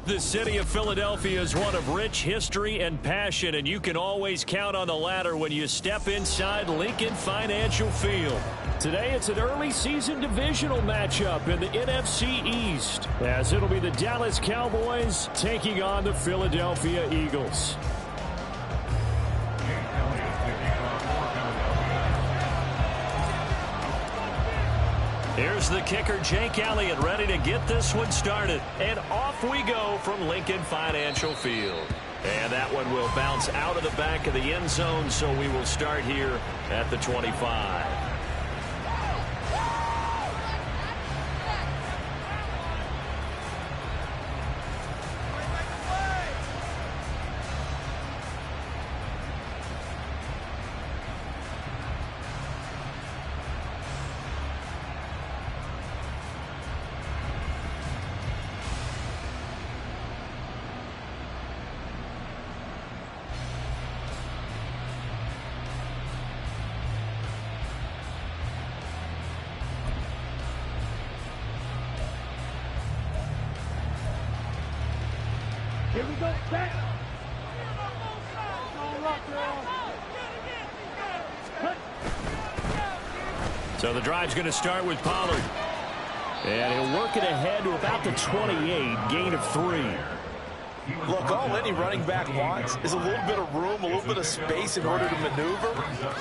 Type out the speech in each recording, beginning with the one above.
The city of Philadelphia is one of rich history and passion, and you can always count on the latter when you step inside Lincoln Financial Field. Today, it's an early season divisional matchup in the NFC East, as it'll be the Dallas Cowboys taking on the Philadelphia Eagles. Here's the kicker, Jake Elliott, ready to get this one started. And off we go from Lincoln Financial Field. And that one will bounce out of the back of the end zone, so we will start here at the 25. Here we go, back. So the drive's going to start with Pollard. And he'll work it ahead to about the 28, gain of 3. Look, all any running back wants is a little bit of room, a little bit of space in order to maneuver.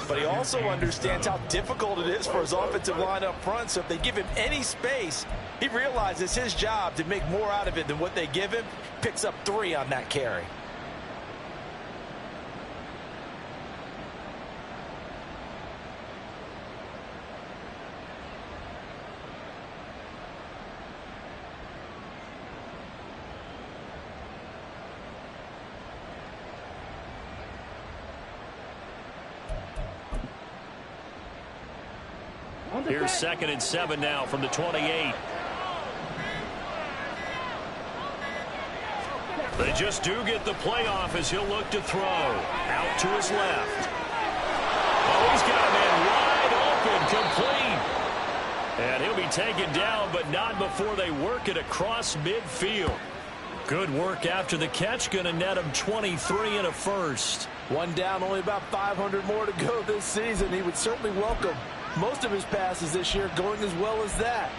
But he also understands how difficult it is for his offensive line up front. So if they give him any space, he realizes his job to make more out of it than what they give him. Picks up 3 on that carry. Here's 2nd and 7 now from the 28. They just do get the playoff as he'll look to throw. Out to his left. Oh, he's got a man wide open, complete. And he'll be taken down, but not before they work it across midfield. Good work after the catch. Going to net him 23 and a first. One down, only about 500 more to go this season. He would certainly welcome most of his passes this year going as well as that.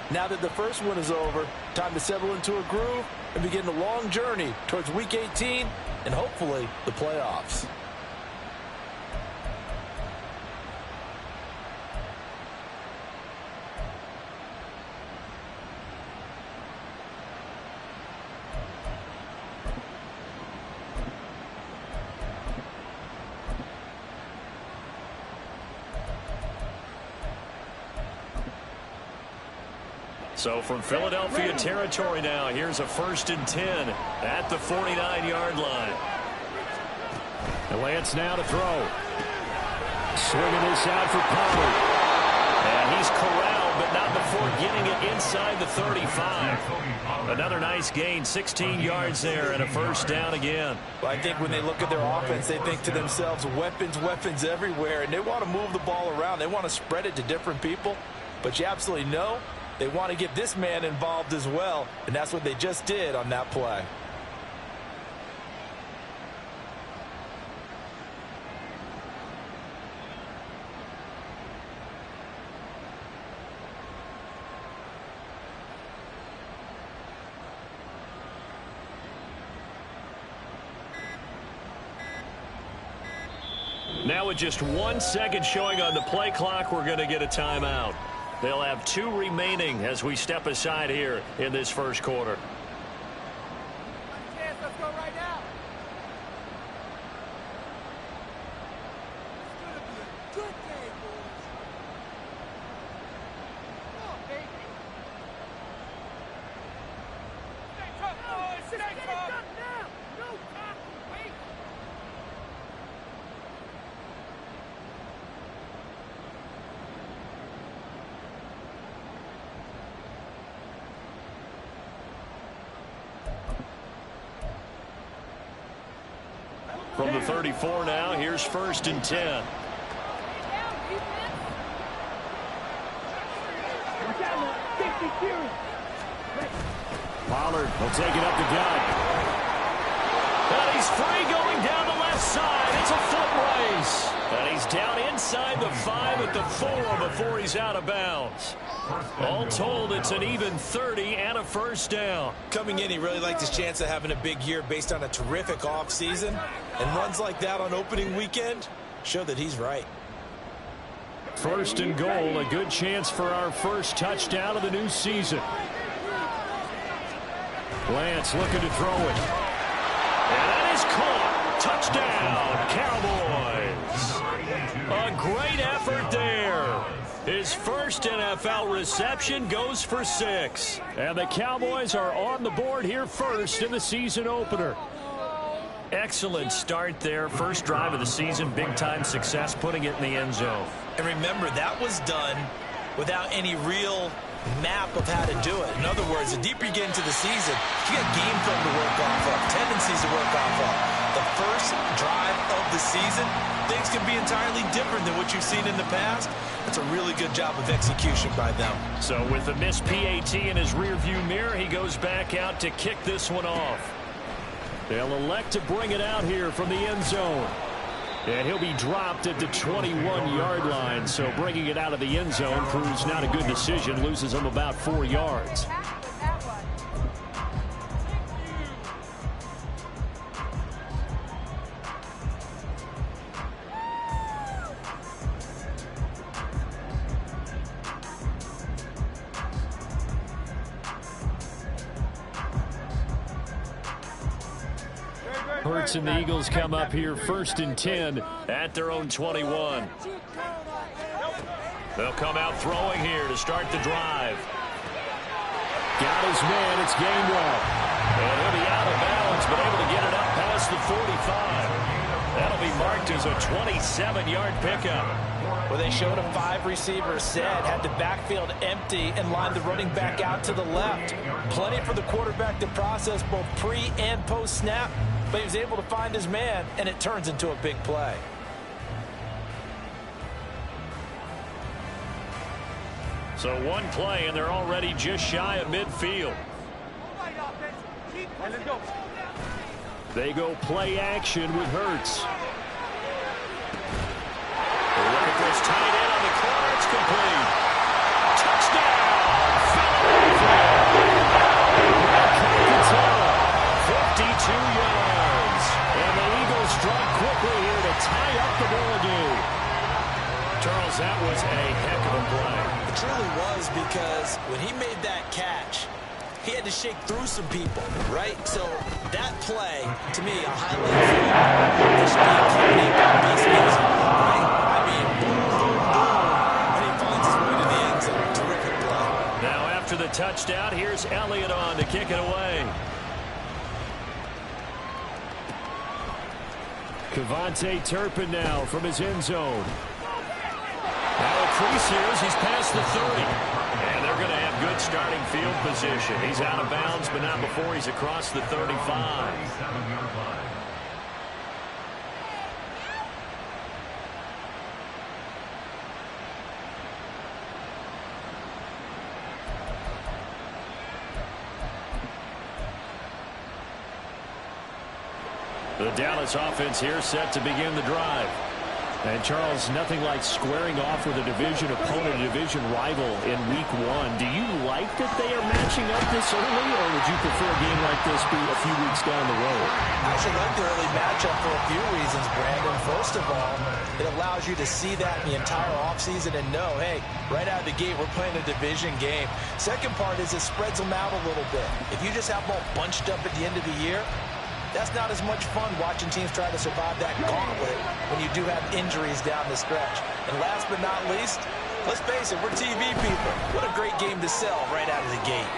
Now that the first one is over, time to settle into a groove and begin the long journey towards Week 18 and hopefully the playoffs. So from Philadelphia territory now, here's a 1st and 10 at the 49-yard line. And Lance now to throw. Swinging this out for Pollard. And he's corralled, but not before getting it inside the 35. Another nice gain, 16 yards there, and a 1st down again. Well, I think when they look at their offense, they think to themselves, weapons, weapons everywhere, and they want to move the ball around. They want to spread it to different people, but you absolutely know they want to get this man involved as well, and that's what they just did on that play. Now with just 1 second showing on the play clock, we're going to get a timeout. They'll have 2 remaining as we step aside here in this first quarter. Let's go right now. It's going to be a good day, boys. Come on, baby. Stay tough, boys. Stay tough. Get it done now. No time to wait. From the 34 now, here's 1st and 10. Pollard will take it up the gut. And he's free going down the left side. It's a foot race. And he's down inside the 5 at the 4 before he's out of bounds. All told, it's an even 30 and a first down. Coming in, he really liked his chance of having a big year based on a terrific offseason. And runs like that on opening weekend show that he's right. First and goal, a good chance for our first touchdown of the new season. Lance looking to throw it. And that is caught. Touchdown, Cowboys. A great effort there. His first NFL reception goes for 6. And the Cowboys are on the board here first in the season opener. Excellent start there. First drive of the season, big-time success, putting it in the end zone. And remember, that was done without any real map of how to do it. In other words, the deeper you get into the season, you got game film to work off of, tendencies to work off of. The first drive of the season, things can be entirely different than what you've seen in the past. It's a really good job of execution by them. So with the missed PAT in his rearview mirror, he goes back out to kick this one off. They'll elect to bring it out here from the end zone. And he'll be dropped at the 21-yard line. So bringing it out of the end zone proves not a good decision. Loses him about 4 yards. Hurts and the Eagles come up here first and 10 at their own 21. They'll come out throwing here to start the drive. Got his man. It's Gainwell. And he'll be out of bounds, but able to get it up past the 45. That'll be marked as a 27-yard pickup. Well, they showed a 5-receiver set, had the backfield empty, and lined the running back out to the left. Plenty for the quarterback to process both pre- and post-snap, but he was able to find his man, and it turns into a big play. So one play, and they're already just shy of midfield. They go play action with Hurts. Look at this tight end on the corner. It's complete. Touchdown, Philadelphia. 52 yards. And the Eagles strike quickly here to tie up the ball game. Charles, that was a heck of a play. It truly was, because when he made that catch, he had to shake through some people, right? So that play, to me, a highlight for this being best music, right? I mean, boom, boom, boom, and he finds his way to the end zone. Terrific play. Now after the touchdown, here's Elliott on to kick it away. Kevontae Turpin now from his end zone. Now a crease here as he's past the 30. And they're going to have good starting field position. He's out of bounds, but not before he's across the 35. The Dallas offense here set to begin the drive. And, Charles, nothing like squaring off with a division opponent, a division rival in week 1. Do you like that they are matching up this early, or would you prefer a game like this be a few weeks down the road? I actually like the early matchup for a few reasons, Brandon. First of all, it allows you to see that in the entire offseason and know, hey, right out of the gate, we're playing a division game. Second part is it spreads them out a little bit. If you just have them all bunched up at the end of the year, that's not as much fun watching teams try to survive that gauntlet when you do have injuries down the stretch. And last but not least, let's face it, we're TV people. What a great game to sell right out of the gate.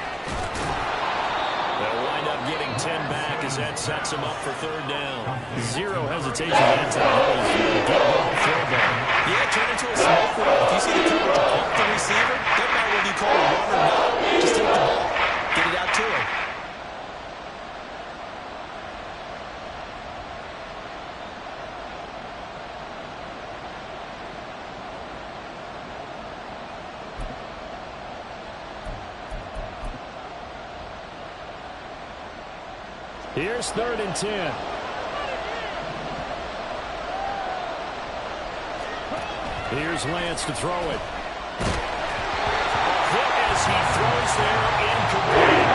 They'll wind up getting 10 back as that sets them up for third down. Zero hesitation that time. Get ball, throw ball. Yeah, turn into a smoke roll. If you see the coverage off the receiver, doesn't matter whether you call it run or not, just take the ball. Get it out to him. Here's 3rd and 10. Here's Lance to throw it. Hit as he throws there, incomplete.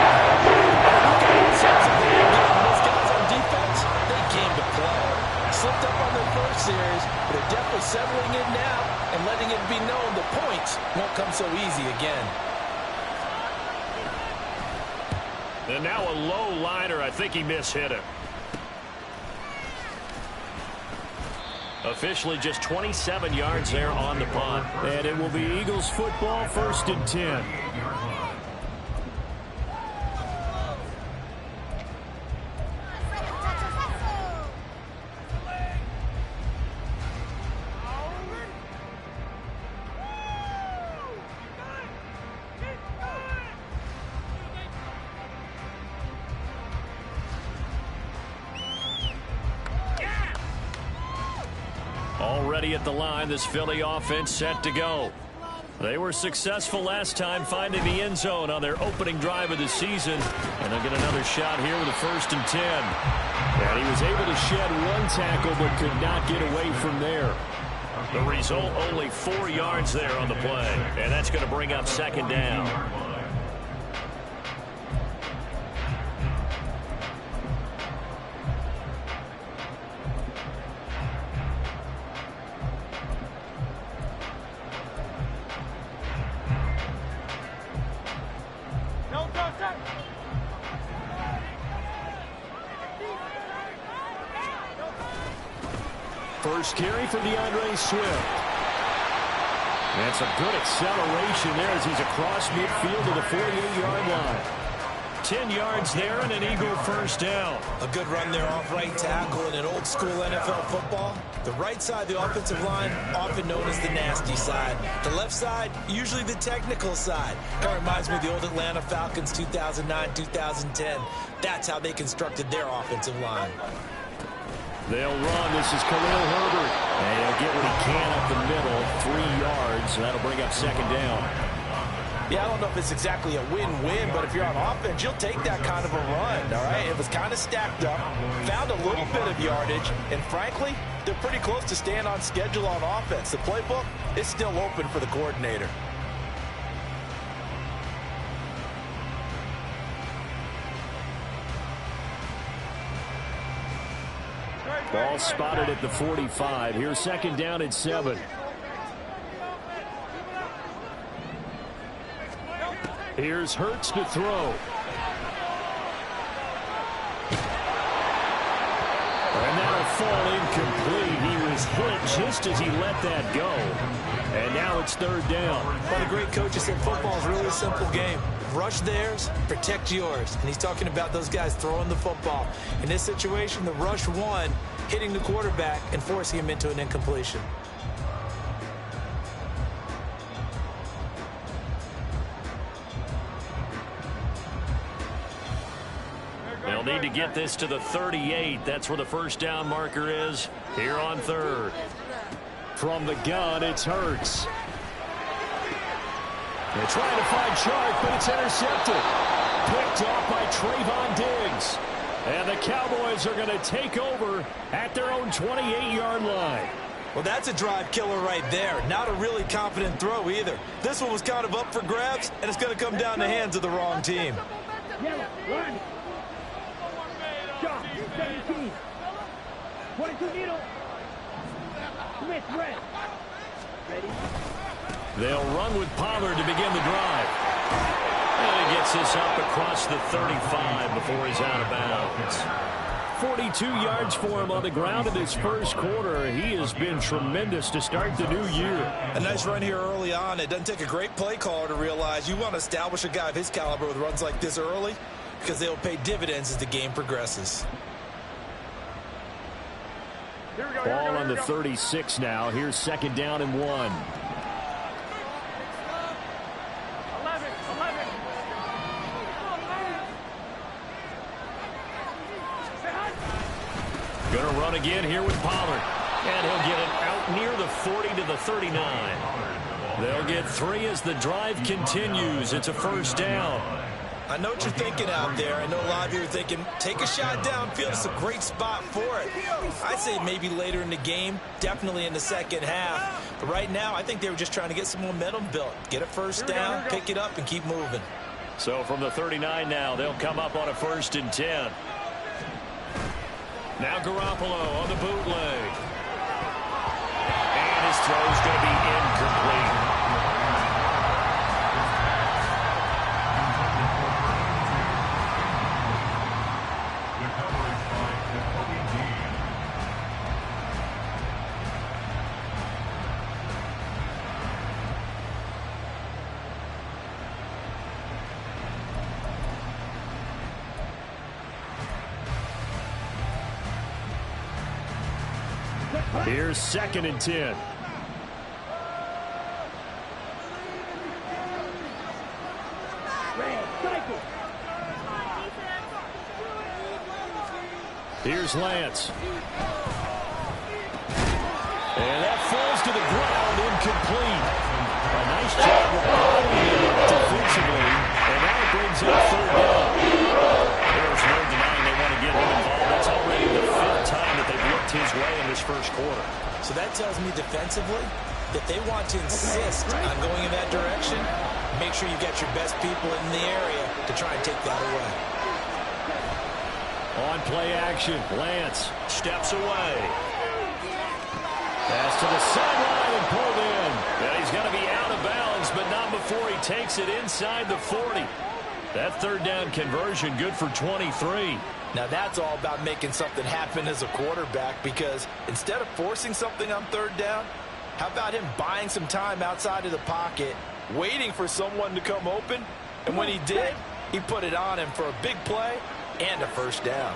Those guys on defense, they came to play. Slipped up on their first series, but they're definitely settling in now and letting it be known the points won't come so easy again. And now a low liner. I think he mishit him. Officially just 27 yards there on the punt. And it will be Eagles football, 1st and 10. Already at the line, this Philly offense set to go. They were successful last time finding the end zone on their opening drive of the season. And they'll get another shot here with a 1st and 10. And he was able to shed one tackle but could not get away from there. The result, only 4 yards there on the play. And that's going to bring up 2nd down. First carry for DeAndre Swift. That's a good acceleration there as he's across midfield to the 48-yard line. 10 yards there and an Eagle 1st down. A good run there off right tackle in an old school NFL football. The right side of the offensive line, often known as the nasty side. The left side, usually the technical side. Kind of reminds me of the old Atlanta Falcons 2009-2010. That's how they constructed their offensive line. They'll run. This is Khalil Herbert. And he'll get what he can up the middle. 3 yards. That'll bring up 2nd down. Yeah, I don't know if it's exactly a win-win, but if you're on offense, you'll take that kind of a run, all right? It was kind of stacked up, found a little bit of yardage, and frankly, they're pretty close to staying on schedule on offense. The playbook is still open for the coordinator. Ball spotted at the 45. Here's 2nd down at 7. Here's Hurts to throw. And that'll fall incomplete. He was hit just as he let that go. And now it's 3rd down. Well, the great coach said football is really a simple game. Rush theirs, protect yours. And he's talking about those guys throwing the football. In this situation, the rush won, hitting the quarterback and forcing him into an incompletion. They'll need to get this to the 38. That's where the 1st down marker is here on 3rd. From the gun, it's Hurts. They're trying to find Chark, but it's intercepted. Picked off by Trayvon Diggs. And the Cowboys are going to take over at their own 28-yard line. Well, that's a drive killer right there. Not a really confident throw either. This one was kind of up for grabs, and it's going to come down the hands of the wrong team. Yellow, run. John, 17. 22 needle. Smith, red. Ready? They'll run with Pollard to begin the drive. And he gets this up across the 35 before he's out of bounds. 42 yards for him on the ground in this 1st quarter. He has been tremendous to start the new year. A nice run here early on. It doesn't take a great play caller to realize you want to establish a guy of his caliber with runs like this early because they'll pay dividends as the game progresses. Ball on the 36 now. Here's 2nd down and 1. Going to run again here with Pollard. And he'll get it out near the 40 to the 39. They'll get 3 as the drive continues. It's a 1st down. I know what you're thinking out there. I know a lot of you are thinking, take a shot downfield. It's a great spot for it. I say maybe later in the game, definitely in the second half. But right now, I think they were just trying to get some momentum built. Get a first down, pick it up, and keep moving. So from the 39 now, they'll come up on a 1st and 10. Now Garoppolo on the bootleg. And his throw's going to be incomplete. Here's 2nd and 10. Here's Lance. And that falls to the ground, incomplete. A nice job of blocking it defensively, and now it brings up 3rd down. There's no denying they want to get him involved. That's already the 5th time that they've looked his way in this 1st quarter. So that tells me defensively that they want to insist on going in that direction. Make sure you've got your best people in the area to try and take that away. On play action, Lance steps away. Pass to the sideline and pulled in. And he's going to be out of bounds, but not before he takes it inside the 40. That 3rd down conversion good for 23. Now that's all about making something happen as a quarterback, because instead of forcing something on 3rd down, how about him buying some time outside of the pocket, waiting for someone to come open, and when he did, he put it on him for a big play and a 1st down.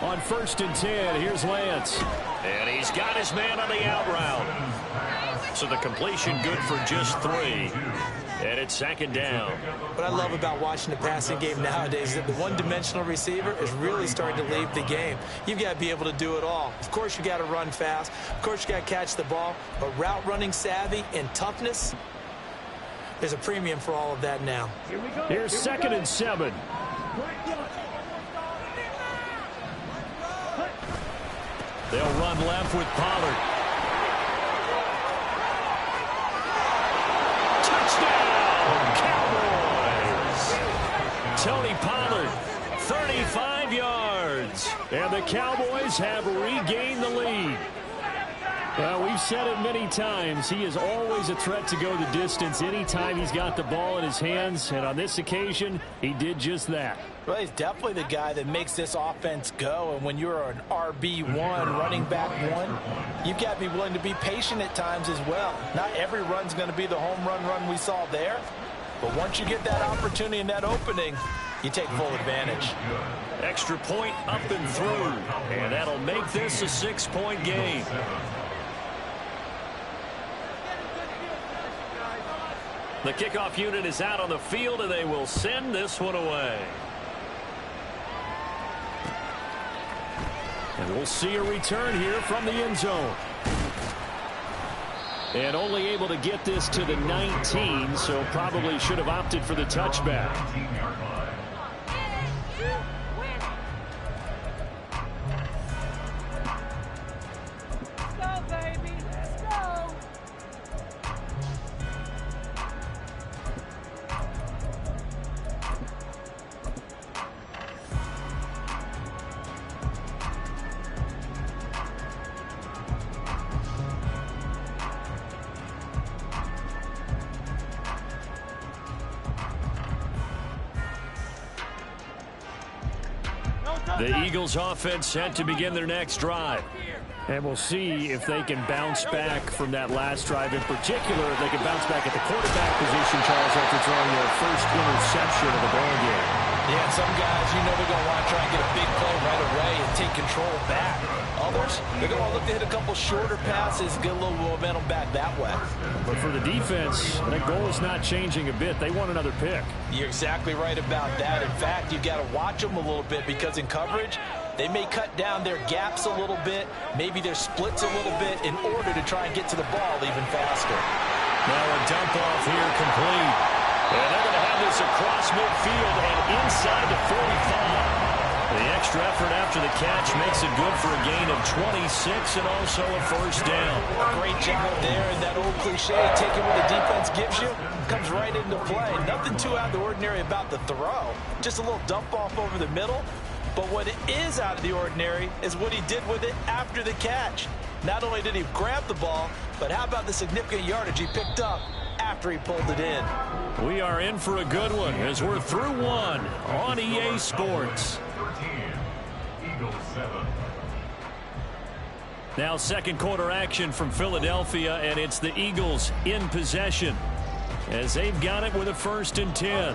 On 1st and 10, here's Lance. And he's got his man on the out route. So the completion good for just 3. And it's 2nd down. What I love about watching the passing game nowadays is that the one-dimensional receiver is really starting to leave the game. You've got to be able to do it all. Of course, you got to run fast. Of course, you got to catch the ball. But route running savvy and toughness, there's a premium for all of that now. Here's 2nd and 7. They'll run left with Pollard. Touchdown, Cowboys! Tony Pollard, 35 yards. And the Cowboys have regained the lead. Well, we've said it many times. He is always a threat to go the distance anytime he's got the ball in his hands. And on this occasion, he did just that. Well, he's definitely the guy that makes this offense go. And when you're an RB1, running back 1, you've got to be willing to be patient at times as well. Not every run's going to be the home run we saw there. But once you get that opportunity and that opening, you take full advantage. Extra point up and through. And that'll make this a 6-point game. The kickoff unit is out on the field, and they will send this one away. And we'll see a return here from the end zone. And only able to get this to the 19, so probably should have opted for the touchback. The Eagles offense set to begin their next drive. And we'll see if they can bounce back from that last drive. In particular, if they can bounce back at the quarterback position, Charles, after throwing their first interception of the ball game. Yeah, some guys, you know they're going to want to try and get a big play right away and take control back. Others, they're going to look to hit a couple shorter passes, get a little momentum back that way. But for the defense, that goal is not changing a bit. They want another pick. You're exactly right about that. In fact, you've got to watch them a little bit, because in coverage, they may cut down their gaps a little bit, maybe their splits a little bit, in order to try and get to the ball even faster. Now a dump off here complete. And they're going to have this across midfield and inside the 45. The extra effort after the catch makes it good for a gain of 26 and also a first down. Great job there, and that old cliche, taking what the defense gives you, comes right into play. Nothing too out of the ordinary about the throw. Just a little dump off over the middle. But what is out of the ordinary is what he did with it after the catch. Not only did he grab the ball, but how about the significant yardage he picked up after he pulled it in? We are in for a good one as we're through one on EA Sports. Now second quarter action from Philadelphia, and it's the Eagles in possession as they've got it with a 1st and 10.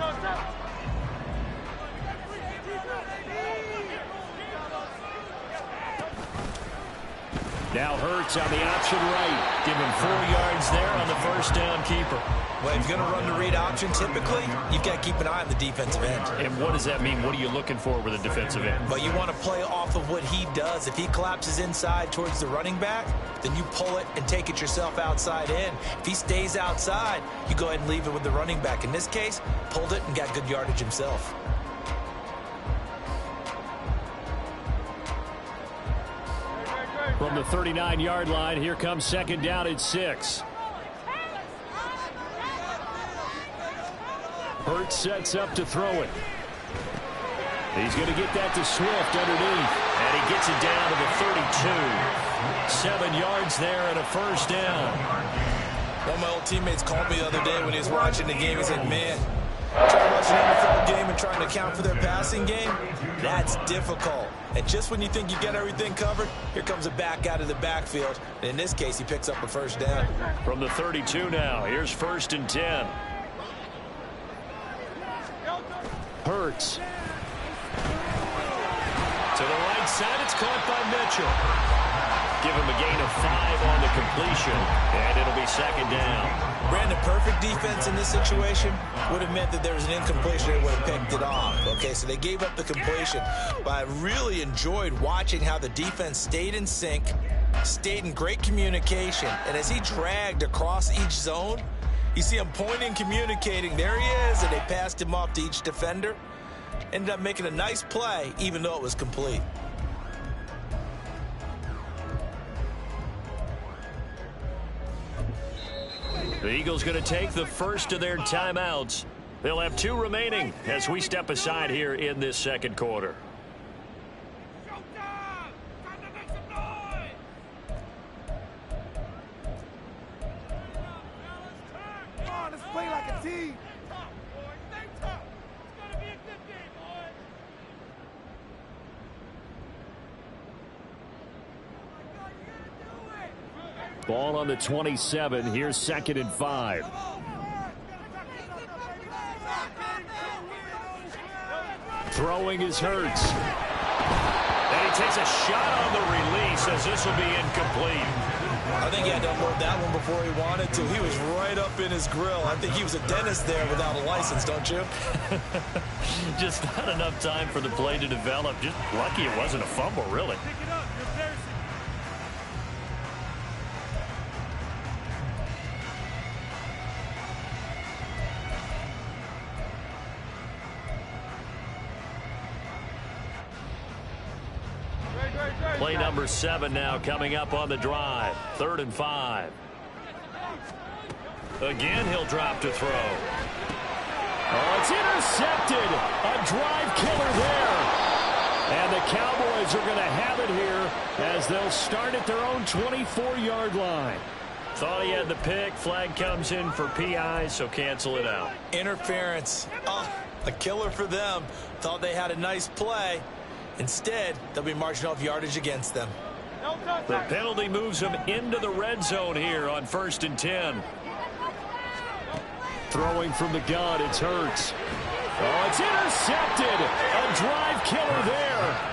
Now Hurts on the option right. Give him 4 yards there on the first down keeper. Well, if you're going to run the read option, typically, you've got to keep an eye on the defensive end. And what does that mean? What are you looking for with a defensive end? But you want to play off of what he does. If he collapses inside towards the running back, then you pull it and take it yourself outside in. If he stays outside, you go ahead and leave it with the running back. In this case, pulled it and got good yardage himself. From the 39-yard line, here comes second down at 6. Hurts sets up to throw it. He's going to get that to Swift underneath. And he gets it down to the 32. 7 yards there and a first down. One of my old teammates called me the other day when he was watching the game. He said, man, trying to watch an NFL game and trying to account for their passing game, that's difficult. And just when you think you get everything covered, here comes a back out of the backfield. And in this case, he picks up a first down. From the 32 now, here's 1st and 10. Hurts. To the right side, it's caught by Mitchell. Give him a gain of 5 on the completion, and it'll be second down. Brandon, perfect defense in this situation would have meant that there was an incompletion and would have picked it off. Okay, so they gave up the completion. But I really enjoyed watching how the defense stayed in sync, stayed in great communication, and as he dragged across each zone, you see him pointing, communicating. There he is, and they passed him off to each defender. Ended up making a nice play, even though it was complete. The Eagles going to take the first of their timeouts. They'll have 2 remaining as we step aside here in this second quarter. Ball on the 27. Here's 2nd and 5. Throwing is Hurts. And he takes a shot on the release as this will be incomplete. I think he had to unload that one before he wanted to. He was right up in his grill. I think he was a dentist there without a license, don't you? Just not enough time for the play to develop. Just lucky it wasn't a fumble, really. Play number 7 now coming up on the drive. 3rd and 5. Again, he'll drop to throw. Oh, it's intercepted. A drive killer there. And the Cowboys are going to have it here as they'll start at their own 24-yard line. Thought he had the pick. Flag comes in for PI, so cancel it out. Interference. Oh, a killer for them. Thought they had a nice play. Instead, they'll be marching off yardage against them. The penalty moves them into the red zone here on 1st and 10. Throwing from the gun, it's Hurts. Oh, it's intercepted. A drive killer there.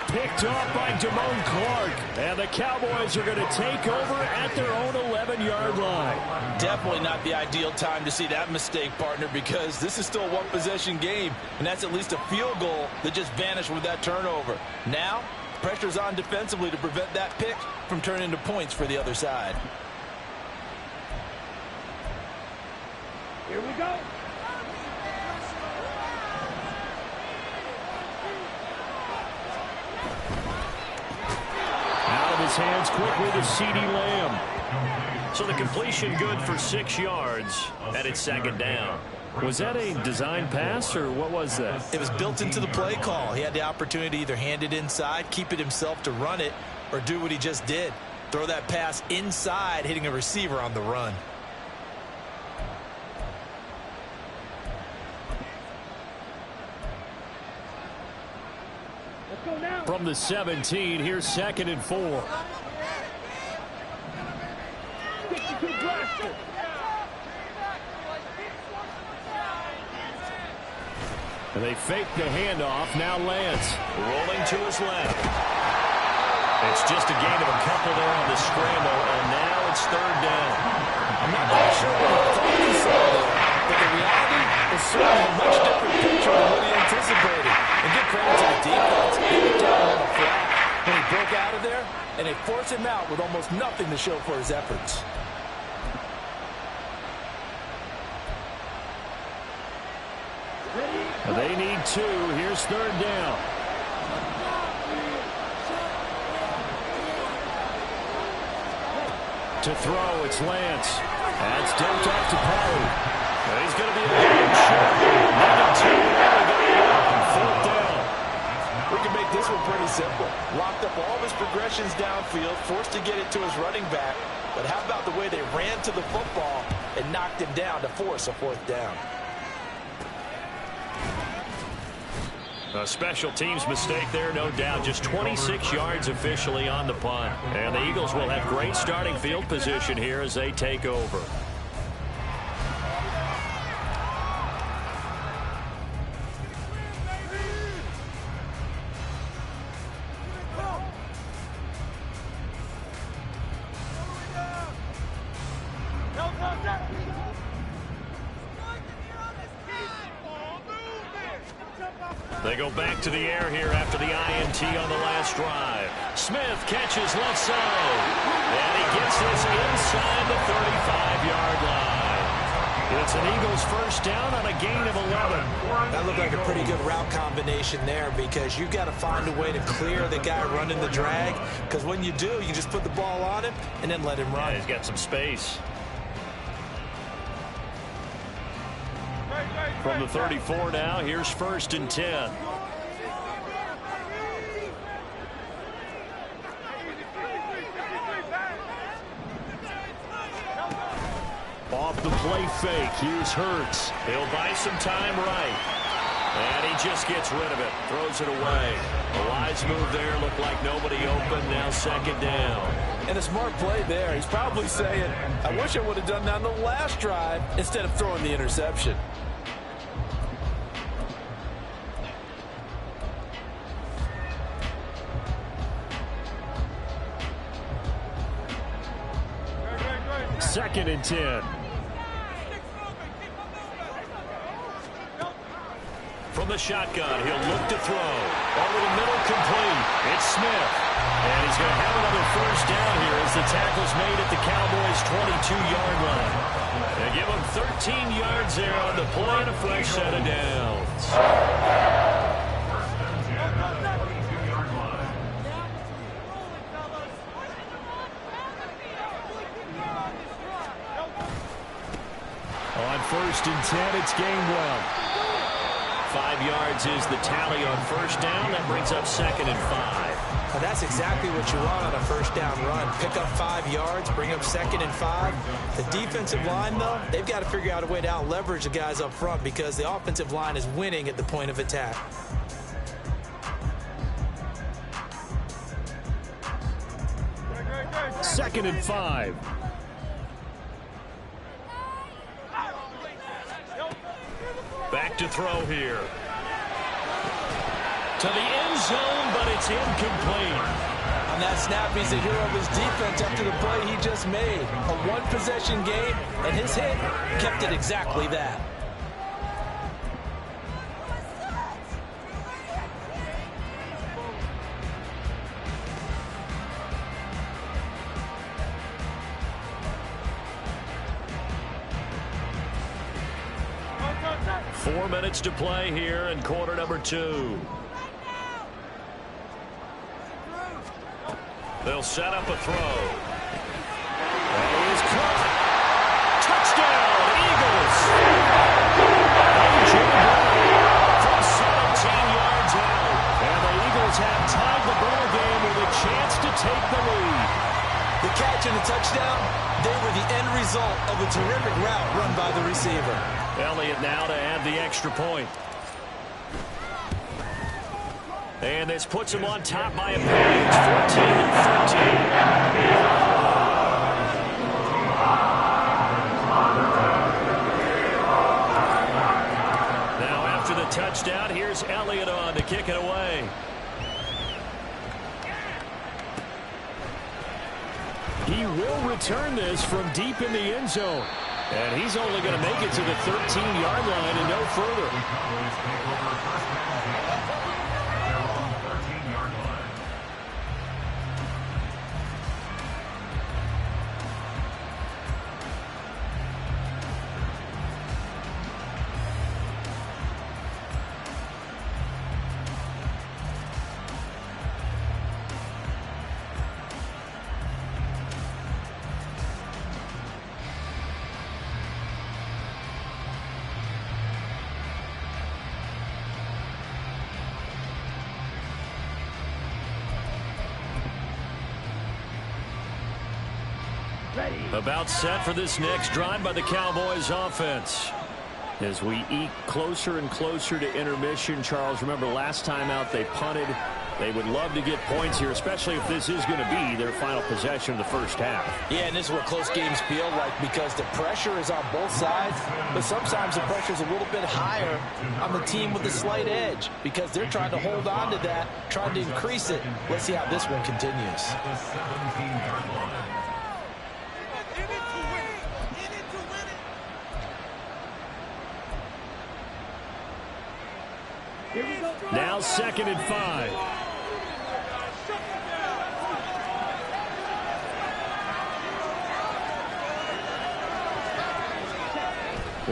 Picked off by Damone Clark. And the Cowboys are going to take over at their own 11-yard line. Definitely not the ideal time to see that mistake, partner, because this is still a one-possession game, and that's at least a field goal that just vanished with that turnover. Now, pressure's on defensively to prevent that pick from turning into points for the other side. Here we go. Out of his hands quickly to CeeDee Lamb. So the completion good for 6 yards, and it's second down. Was that a design pass, or what was that? It was built into the play call. He had the opportunity to either hand it inside, keep it himself to run it, or do what he just did. Throw that pass inside, hitting a receiver on the run. Let's go now. From the 17, here's 2nd and 4. 62 blaster. And they fake the handoff. Now Lance rolling to his left. It's just a gain of a couple there on the scramble, and now it's 3rd down. I'm not quite sure what he thought he saw there, but the reality is certainly a much different picture than what he anticipated. And give credit to the defense. He was down on the flat when he broke out of there, and they forced him out with almost nothing to show for his efforts. They need 2. Here's 3rd down. To throw, it's Lance. That's dumped off to Pollard. He's going to be a little short. Number 2, on 4th down. We can make this one pretty simple. Locked up all of his progressions downfield, forced to get it to his running back. But how about the way they ran to the football and knocked him down to force a 4th down? A special teams mistake there, no doubt. Just 26 yards officially on the punt. And the Eagles will have great starting field position here as they take over. They go back to the air here after the INT on the last drive. Smith catches left side. And he gets this inside the 35-yard line. It's an Eagles first down on a gain of 11. That looked like a pretty good route combination there, because you've got to find a way to clear the guy running the drag, because when you do, you just put the ball on him and then let him run. Yeah, he's got some space. From the 34 now, here's 1st and 10. Off the play fake, here's Hurts. He'll buy some time right. And he just gets rid of it, throws it away. A wise move there, looked like nobody open, now 2nd down. And a smart play there. He's probably saying, I wish I would have done that on the last drive instead of throwing the interception. Second and 10. From the shotgun, he'll look to throw. Over the middle, complete. It's Smith. And he's going to have another first down here as the tackle's made at the Cowboys' 22-yard line. They give him 13 yards there on the play and a fresh set of downs. On 1st and 10, it's Gainwell. 5 yards is the tally on first down. That brings up 2nd and 5. Well, that's exactly what you want on a first down run. Pick up 5 yards, bring up 2nd and 5. The defensive line, though, they've got to figure out a way to out-leverage the guys up front, because the offensive line is winning at the point of attack. Second and 5. Back to throw here. To the end zone, but it's incomplete. On that snap, he's the hero of his defense after the play he just made. A one-possession game, and his hit kept it exactly that. 4 minutes to play here in quarter number 2. They'll set up a throw. That is caught. Touchdown, Eagles. A.J. Brown from 17 yards out. And the Eagles have tied the ball game with a chance to take the lead. The catch and the touchdown, they were the end result of a terrific route run by the receiver. Elliott now to add the extra point. And this puts him on top by a point, 14-13. Now after the touchdown, here's Elliott on to kick it away. He will return this from deep in the end zone. And he's only going to make it to the 13-yard line and no further. About set for this next drive by the Cowboys offense. As we eke closer and closer to intermission, Charles, remember last time out they punted. They would love to get points here, especially if this is going to be their final possession of the first half. Yeah, and this is what close games feel like because the pressure is on both sides, but sometimes the pressure is a little bit higher on the team with the slight edge because they're trying to hold on to that, trying to increase it. Let's see how this one continues. Now 2nd and 5.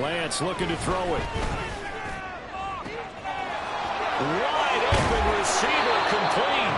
Lance looking to throw it. Wide open receiver complete.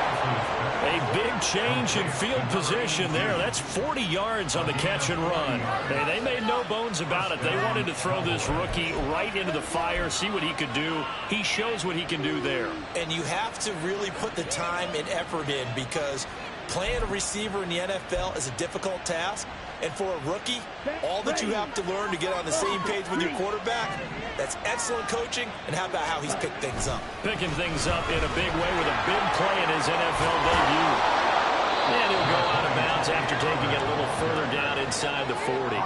A big change in field position there. That's 40 yards on the catch and run. They made no bones about it. They wanted to throw this rookie right into the fire, see what he could do. He shows what he can do there. And you have to really put the time and effort in because playing a receiver in the NFL is a difficult task. And for a rookie, all that you have to learn to get on the same page with your quarterback, that's excellent coaching. And how about how he's picked things up? Picking things up in a big way with a big play in his NFL debut. And he'll go out of bounds after taking it a little further down inside the 40.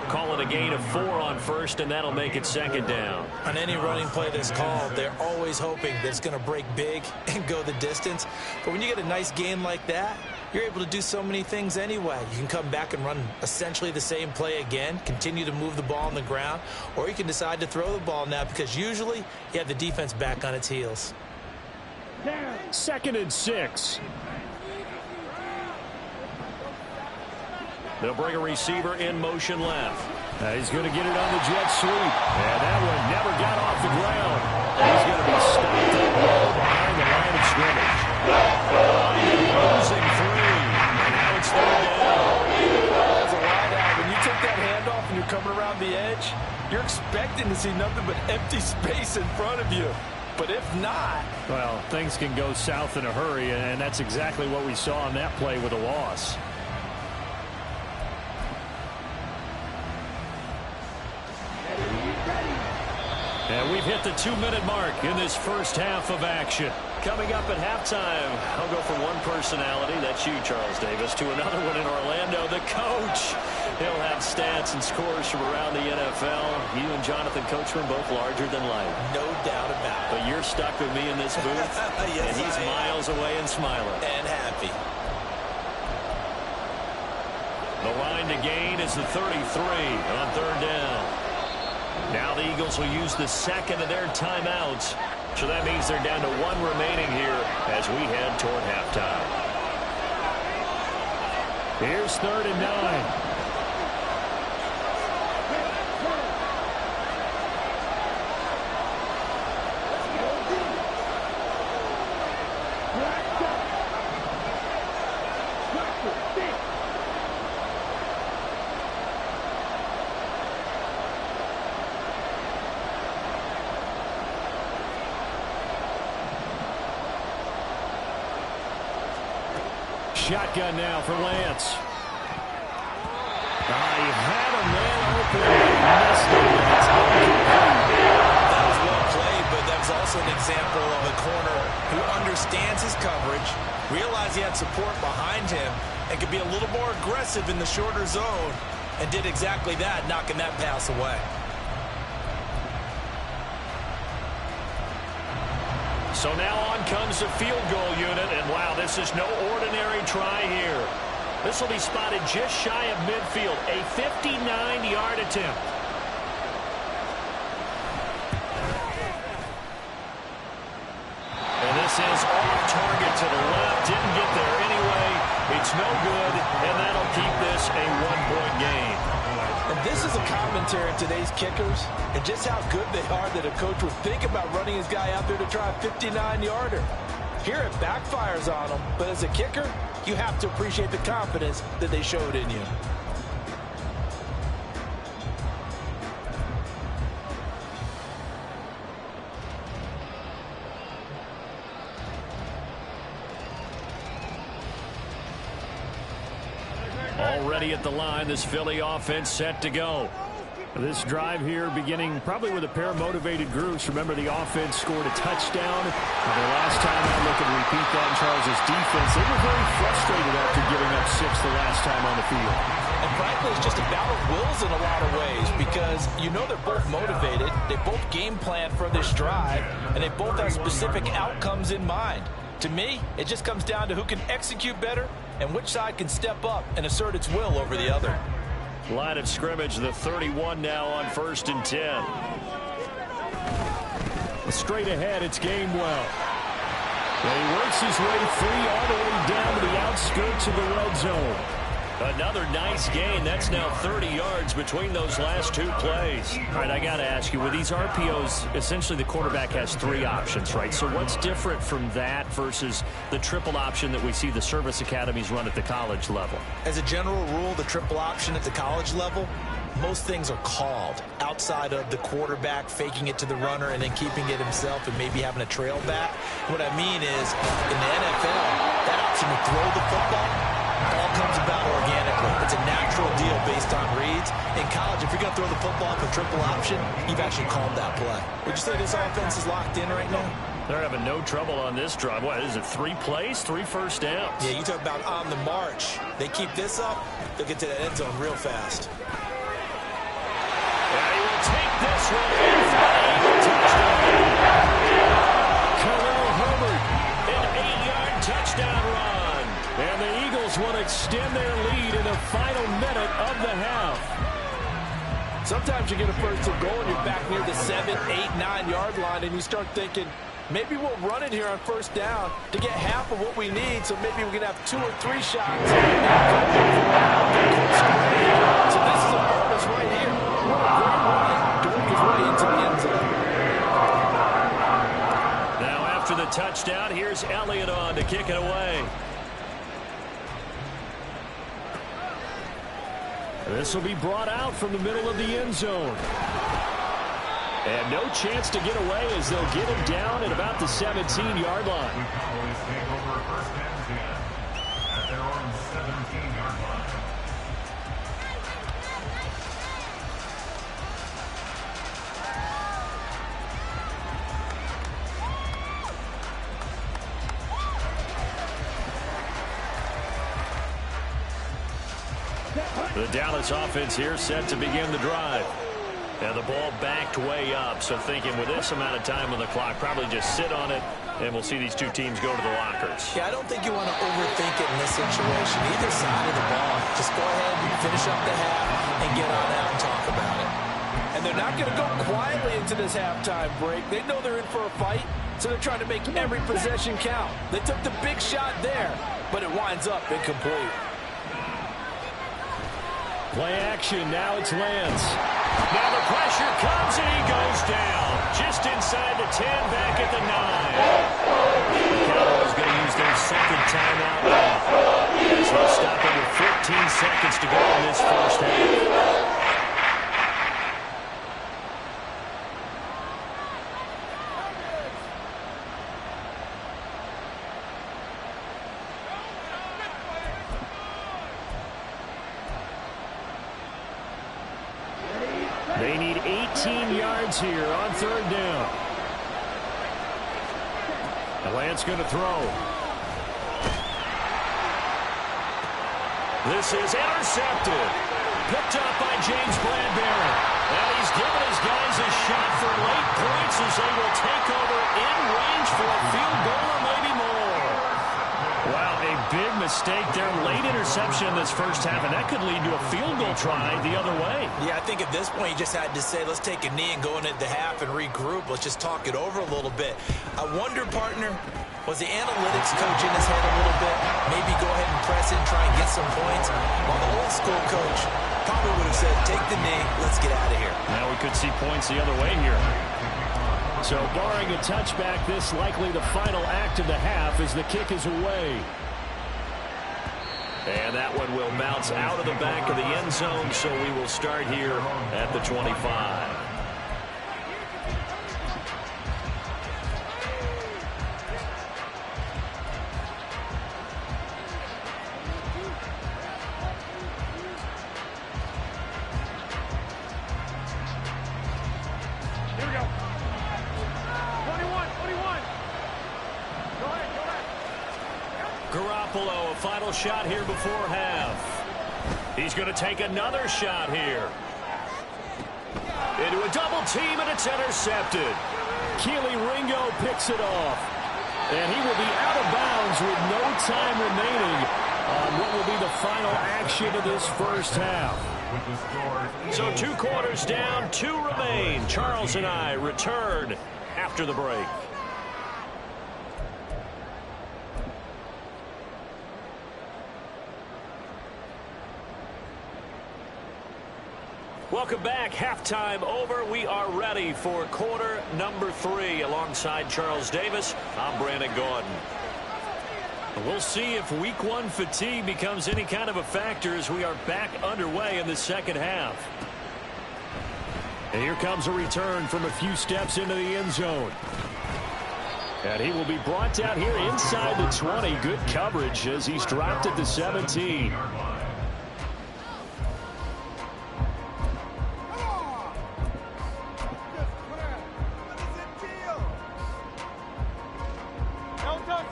Call it a gain of 4 on first, and that'll make it 2nd down. On any running play that's called, they're always hoping that it's going to break big and go the distance. But when you get a nice gain like that, you're able to do so many things anyway. You can come back and run essentially the same play again, continue to move the ball on the ground, or you can decide to throw the ball now because usually you have the defense back on its heels. 2nd and 6. They'll bring a receiver in motion left. He's going to get it on the jet sweep. And that one never got off the ground. He's going to be stopped up low behind the line of scrimmage. Losing 3. And now it's 3rd down. As a wide out, when you take that handoff and you're coming around the edge, you're expecting to see nothing but empty space in front of you. But if not, well, things can go south in a hurry, and that's exactly what we saw on that play with a loss. And we've hit the 2-minute mark in this first half of action. Coming up at halftime, I'll go from one personality, that's you, Charles Davis, to another one in Orlando, the coach. He'll have stats and scores from around the NFL. You and Jonathan Coachman both larger than life. No doubt about it. But you're stuck with me in this booth, yes, and he's miles away and smiling. And happy. The line to gain is the 33 on 3rd down. Now the Eagles will use the 2nd of their timeouts. So that means they're down to 1 remaining here as we head toward halftime. Here's 3rd and 9. shotgun now for Lance. He had a man open. Missed it. It's incomplete. That was well played, but that was also an example of a corner who understands his coverage, realized he had support behind him, and could be a little more aggressive in the shorter zone, and did exactly that, knocking that pass away. So now on comes the field goal unit, and wow, this is no ordinary try here. This will be spotted just shy of midfield, a 59-yard attempt. And this is off target to the left, didn't get there anyway. It's no good, and that'll keep this a one-point game. And this is a commentary on today's kickers and just how good they are that a coach would think about running his guy out there to try a 59-yarder. Here it backfires on them, but as a kicker, you have to appreciate the confidence that they showed in you. Already at the line, this Philly offense set to go. This drive here beginning probably with a pair of motivated groups. Remember, the offense scored a touchdown. The last time I look and repeat that in Charles' defense, they were very frustrated after giving up 6 the last time on the field. And frankly, it's just a battle of wills in a lot of ways because you know they're both motivated. They both game plan for this drive, and they both have specific outcomes in mind. To me, it just comes down to who can execute better and which side can step up and assert its will over the other. Line of scrimmage, the 31 now on 1st and 10. Straight ahead, it's Gainwell. And he works his way free all the way down to the outskirts of the red zone. Another nice gain. That's now 30 yards between those last 2 plays. All right, I got to ask you, with these RPOs, essentially the quarterback has 3 options, right? So what's different from that versus the triple option that we see the service academies run at the college level? As a general rule, the triple option at the college level, most things are called outside of the quarterback faking it to the runner and then keeping it himself and maybe having a trail back. What I mean is, in the NFL, that option to throw the football all comes about organically. It's a natural deal based on reads. In college, if you're going to throw the football with a triple option, you've actually called that play. Would you say this offense is locked in right now? They're having no trouble on this drive. What is it, 3 plays, 3 first downs? Yeah, you talk about on the march. They keep this up, they'll get to that end zone real fast. And he will take this one in for an Eagle touchdown. Khalil Herbert, an 8-yard touchdown run. And the Eagles will extend their lead in the final minute of the half. Sometimes you get a first and goal and you're back near the 7, 8, 9-yard line and you start thinking, maybe we'll run it here on first down to get half of what we need, so maybe we can have 2 or 3 shots. So this is a bonus right here. What a great run to work his way into the end zone. Now after the touchdown, here's Elliott on to kick it away. This will be brought out from the middle of the end zone. And no chance to get away as they'll get him down at about the 17-yard line. The Dallas offense here set to begin the drive. And the ball backed way up, so thinking with this amount of time on the clock, probably just sit on it, and we'll see these 2 teams go to the lockers. Yeah, I don't think you want to overthink it in this situation. Either side of the ball, just go ahead and finish up the half and get on out and talk about it. And they're not going to go quietly into this halftime break. They know they're in for a fight, so they're trying to make every possession count. They took the big shot there, but it winds up incomplete. Play action, now it's Lance. Now the pressure comes and he goes down. Just inside the 10, back at the 9. The Cowboys going to use their second timeout now. As they'll stop it with 14 seconds to go in this first half. yards here on third down. Lance going to throw. This is intercepted. Picked up by James Bradbury. And he's given his guys a shot for late points as they will take over in range for a field goal or maybe more. Wow, a big mistake there. Late interception in this first half, and that could lead to a field goal try the other way. Yeah, I think at this point you just had to say, let's take a knee and go into the half and regroup. Let's just talk it over a little bit. I wonder, partner, was the analytics coach in his head a little bit? Maybe go ahead and press it and try and get some points? Well, the old school coach probably would have said, take the knee, let's get out of here. Now we could see points the other way here. So barring a touchback, this likely the final act of the half as the kick is away. And that one will bounce out of the back of the end zone, so we will start here at the 25. A final shot here before half. He's going to take another shot here. Into a double team, and it's intercepted. Keely Ringo picks it off. And he will be out of bounds with no time remaining on what will be the final action of this first half. So 2 quarters down, 2 remain. Charles and I return after the break. Welcome back. Halftime over. We are ready for quarter number 3. Alongside Charles Davis, I'm Brandon Gaudin. We'll see if week 1 fatigue becomes any kind of a factor as we are back underway in the second half. And here comes a return from a few steps into the end zone. And he will be brought down here inside the 20. Good coverage as he's dropped at the 17.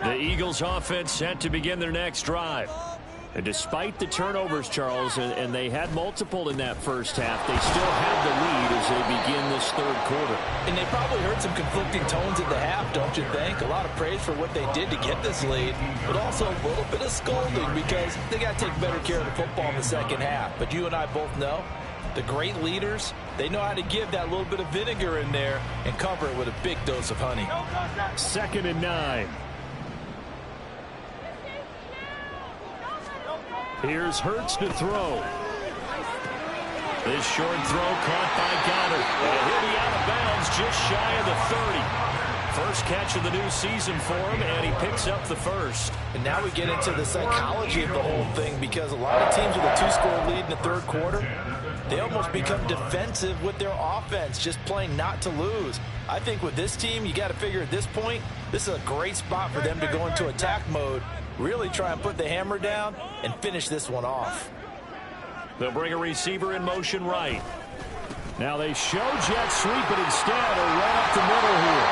The Eagles offense set to begin their next drive. And despite the turnovers, Charles, and they had multiple in that first half, they still have the lead as they begin this third quarter. And they probably heard some conflicting tones at the half, don't you think? A lot of praise for what they did to get this lead, but also a little bit of scolding because they got to take better care of the football in the second half. But you and I both know the great leaders, they know how to give that little bit of vinegar in there and cover it with a big dose of honey. 2nd and 9. Here's Hurts to throw. This short throw caught by Goddard. And he'll be out of bounds just shy of the 30. First catch of the new season for him, and he picks up the first. And now we get into the psychology of the whole thing because a lot of teams with a 2-score lead in the third quarter, they almost become defensive with their offense, just playing not to lose. I think with this team, you got to figure at this point, this is a great spot for them to go into attack mode, really try and put the hammer down and finish this one off. They'll bring a receiver in motion right. Now they show jet sweep, but instead are right up the middle here.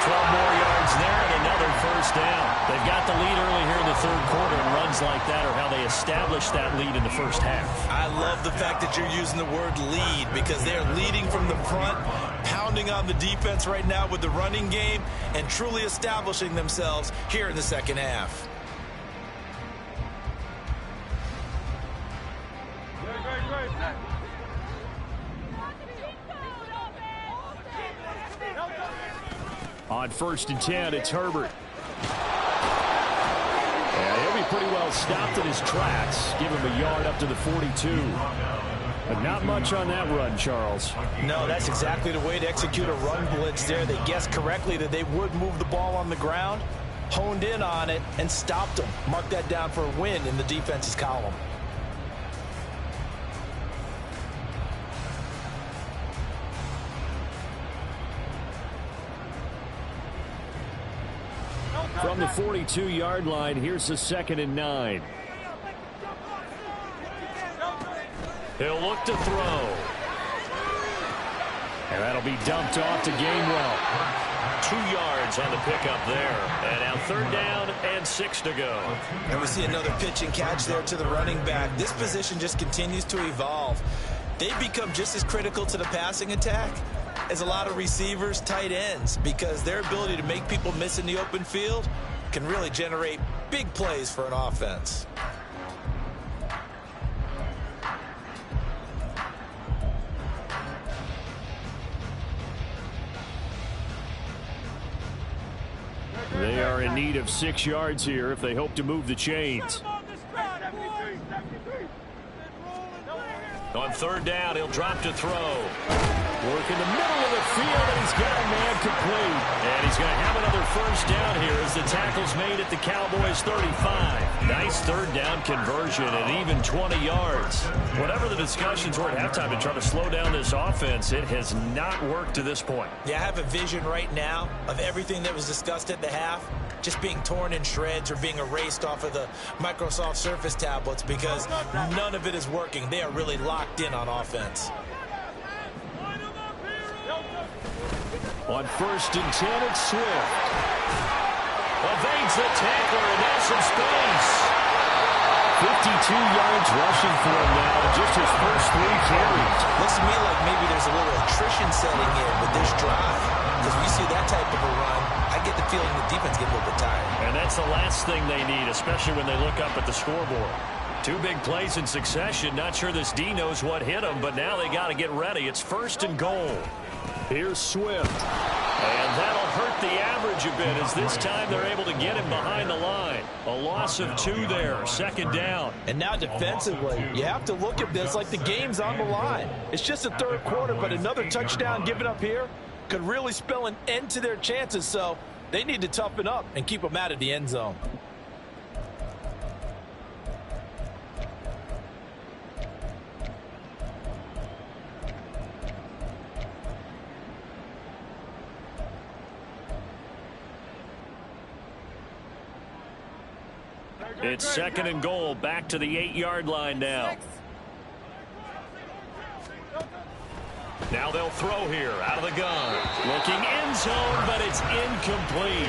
12 more yards there and another first down. They've got the lead early here in the third quarter, and runs like that are how they establish that lead in the first half. I love the fact that you're using the word lead because they're leading from the front, pounding on the defense right now with the running game, and truly establishing themselves here in the second half. On 1st and 10, it's Herbert. And he'll be pretty well stopped in his tracks. Give him a yard up to the 42. But not much on that run, Charles. No, that's exactly the way to execute a run blitz there. They guessed correctly that they would move the ball on the ground, honed in on it, and stopped them. Mark that down for a win in the defense's column. From the 42-yard line, here's the 2nd and 9. He'll look to throw. And that'll be dumped off to Gainwell. 2 yards on the pickup there. And now 3rd down and 6 to go. And we see another pitch and catch there to the running back. This position just continues to evolve. They become just as critical to the passing attack as a lot of receivers, tight ends, because their ability to make people miss in the open field can really generate big plays for an offense. They are in need of 6 yards here if they hope to move the chains. On 3rd down, he'll drop to throw. Work in the middle of the field, and he's got a man complete. And he's going to have another 1st down here as the tackle's made at the Cowboys' 35. Nice 3rd down conversion and even 20 yards. Whatever the discussions were at halftime to try to slow down this offense, it has not worked to this point. Yeah, I have a vision right now of everything that was discussed at the half just being torn in shreds or being erased off of the Microsoft Surface tablets because none of it is working. They are really locked in on offense. On 1st and 10, it's Swift. Evades the tackler, and now some space. 52 yards rushing for him now, just his first 3 carries. Looks to me like maybe there's a little attrition setting in with this drive. Because when you see that type of a run, I get the feeling the defense gets a little bit tired. And that's the last thing they need, especially when they look up at the scoreboard. 2 big plays in succession. Not sure this D knows what hit him, but now they got to get ready. It's 1st and goal. Here's Swift. And that'll hurt the average a bit as this time they're able to get him behind the line. A loss of 2 there, 2nd down. And now defensively, you have to look at this like the game's on the line. It's just the 3rd quarter, but another touchdown given up here could really spell an end to their chances. So they need to toughen up and keep them out of the end zone. It's 2nd and goal, back to the 8-yard line now. Now they'll throw here, out of the gun. Looking end zone, but it's incomplete.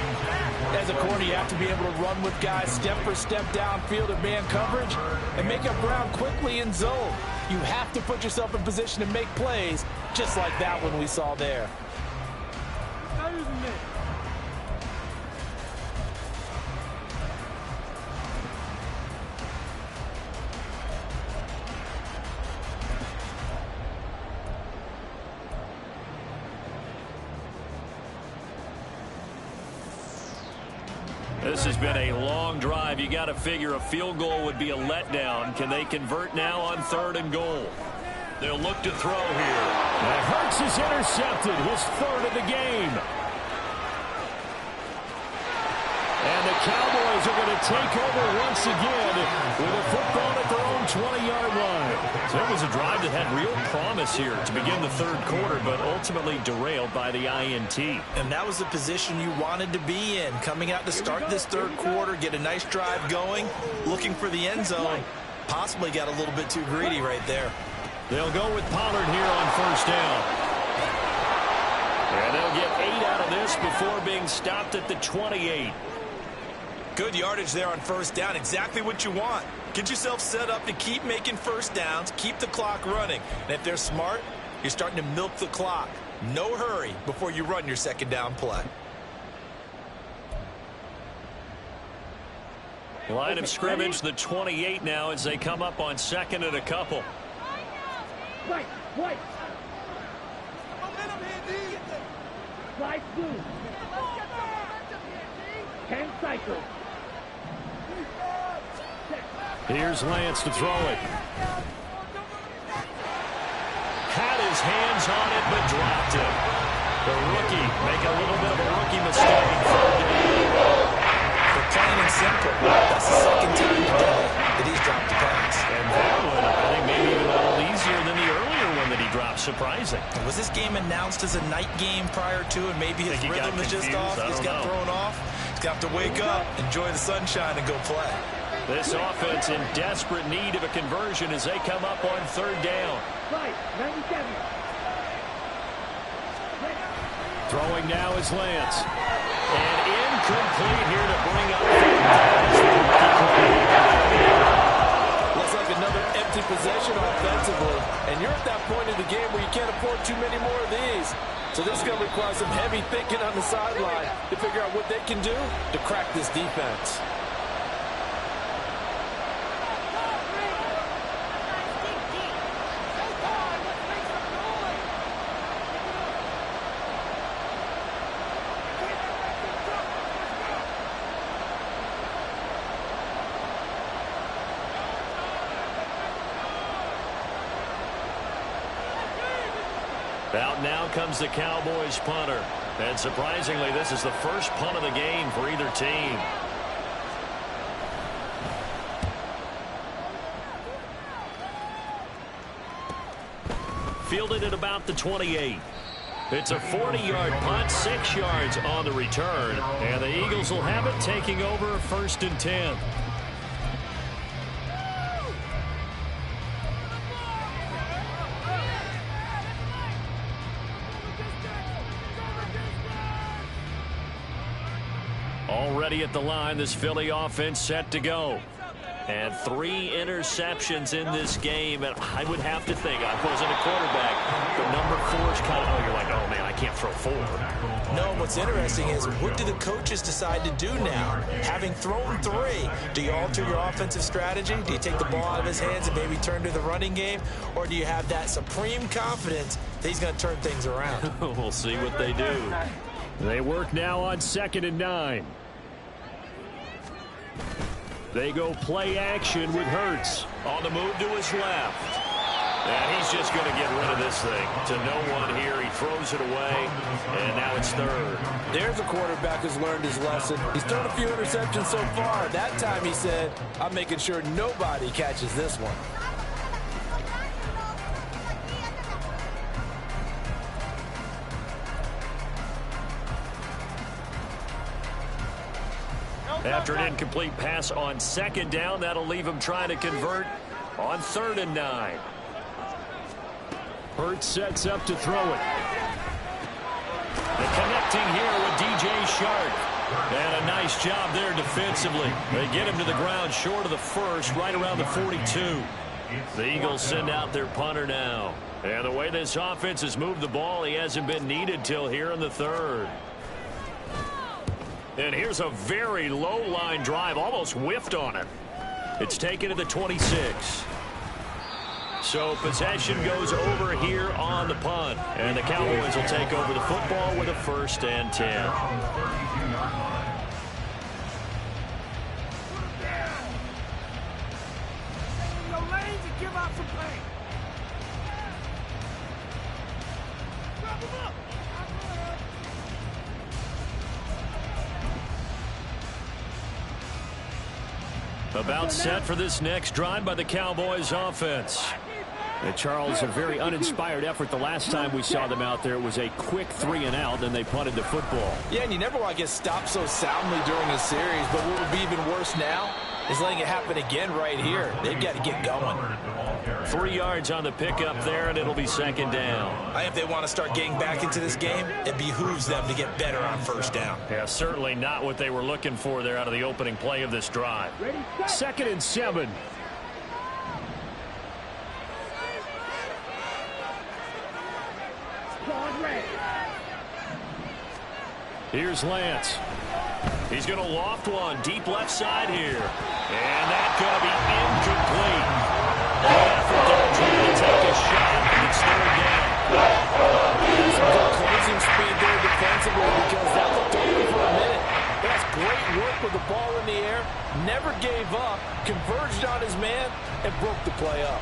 As a corner, you have to be able to run with guys step for step downfield in man coverage and make up ground quickly in zone. You have to put yourself in position to make plays, just like that one we saw there. This has been a long drive. You got to figure a field goal would be a letdown. Can they convert now on 3rd and goal? They'll look to throw here. And Hurts is intercepted, his 3rd of the game. And the Cowboys are going to take over once again with a football at their own 20-yard line. So it was a drive that had real promise here to begin the 3rd quarter, but ultimately derailed by the INT. And that was the position you wanted to be in. Coming out to start this 3rd quarter, get a nice drive going, looking for the end zone. Possibly got a little bit too greedy right there. They'll go with Pollard here on 1st down. And they'll get 8 out of this before being stopped at the 28. Good yardage there on 1st down. Exactly what you want. Get yourself set up to keep making 1st downs, keep the clock running. And if they're smart, you're starting to milk the clock. No hurry before you run your 2nd down play. Line of scrimmage, the 28 now as they come up on 2nd and a couple. Right. Slide through. 10 cycles. Here's Lance to throw it. Had his hands on it, but dropped it. The rookie make a little bit of a rookie mistake. For plain and simple, that's the 2nd time today that he's dropped the pass. And that one, I think, maybe even a little easier than the earlier one that he dropped. Surprising. Was this game announced as a night game prior to, and maybe his rhythm is just off? He's got thrown off. He's got to wake up, enjoy the sunshine, and go play. This offense in desperate need of a conversion as they come up on 3rd down. Right, 97. Throwing now is Lance. And incomplete here to bring up third down. Looks like another empty possession offensively. And you're at that point in the game where you can't afford too many more of these. So this is going to require some heavy thinking on the sideline to figure out what they can do to crack this defense. Out now comes the Cowboys punter. And surprisingly, this is the first punt of the game for either team. Fielded at about the 28. It's a 40-yard punt, 6 yards on the return. And the Eagles will have it, taking over 1st and 10. Already at the line, this Philly offense set to go. And 3 interceptions in this game, and I would have to think, I wasn't a quarterback, but number 4 is kind of, oh, you're like, oh man, I can't throw 4. No, what's interesting is, what do the coaches decide to do now? Having thrown 3, do you alter your offensive strategy? Do you take the ball out of his hands and maybe turn to the running game? Or do you have that supreme confidence that he's going to turn things around? We'll see what they do. They work now on 2nd and 9. They go play action with Hurts. On the move to his left. And he's just going to get rid of this thing. To no one here. He throws it away. And now it's 3rd. There's a quarterback who's learned his lesson. He's thrown a few interceptions so far. That time he said, I'm making sure nobody catches this one. After an incomplete pass on 2nd down, that'll leave him trying to convert on 3rd and 9. Hurts sets up to throw it. The connecting here with DJ Shark. And a nice job there defensively. They get him to the ground short of the 1st, right around the 42. The Eagles send out their punter now. And the way this offense has moved the ball, he hasn't been needed till here in the 3rd. And here's a very low-line drive, almost whiffed on it. It's taken to the 26. So possession goes over here on the punt. And the Cowboys will take over the football with a 1st and 10. Your lanes and give out some pain. Grab him up. About set for this next drive by the Cowboys offense. And Charles, a very uninspired effort the last time we saw them out there. It was a quick 3-and-out, then they punted the football. Yeah, and you never want to get stopped so soundly during a series, but what would be even worse now is letting it happen again right here. They've got to get going. 3 yards on the pickup there, and it'll be 2nd down. If they want to start getting back into this game, it behooves them to get better on 1st down. Yeah, certainly not what they were looking for there out of the opening play of this drive. 2nd and 7. Here's Lance. He's going to loft one deep left side here. And that's going to be incomplete. Good effort there trying to take a shot. It's 3rd down. Some good closing speed there defensively because that looked open for a minute. That's great work with the ball in the air. Never gave up. Converged on his man and broke the play up.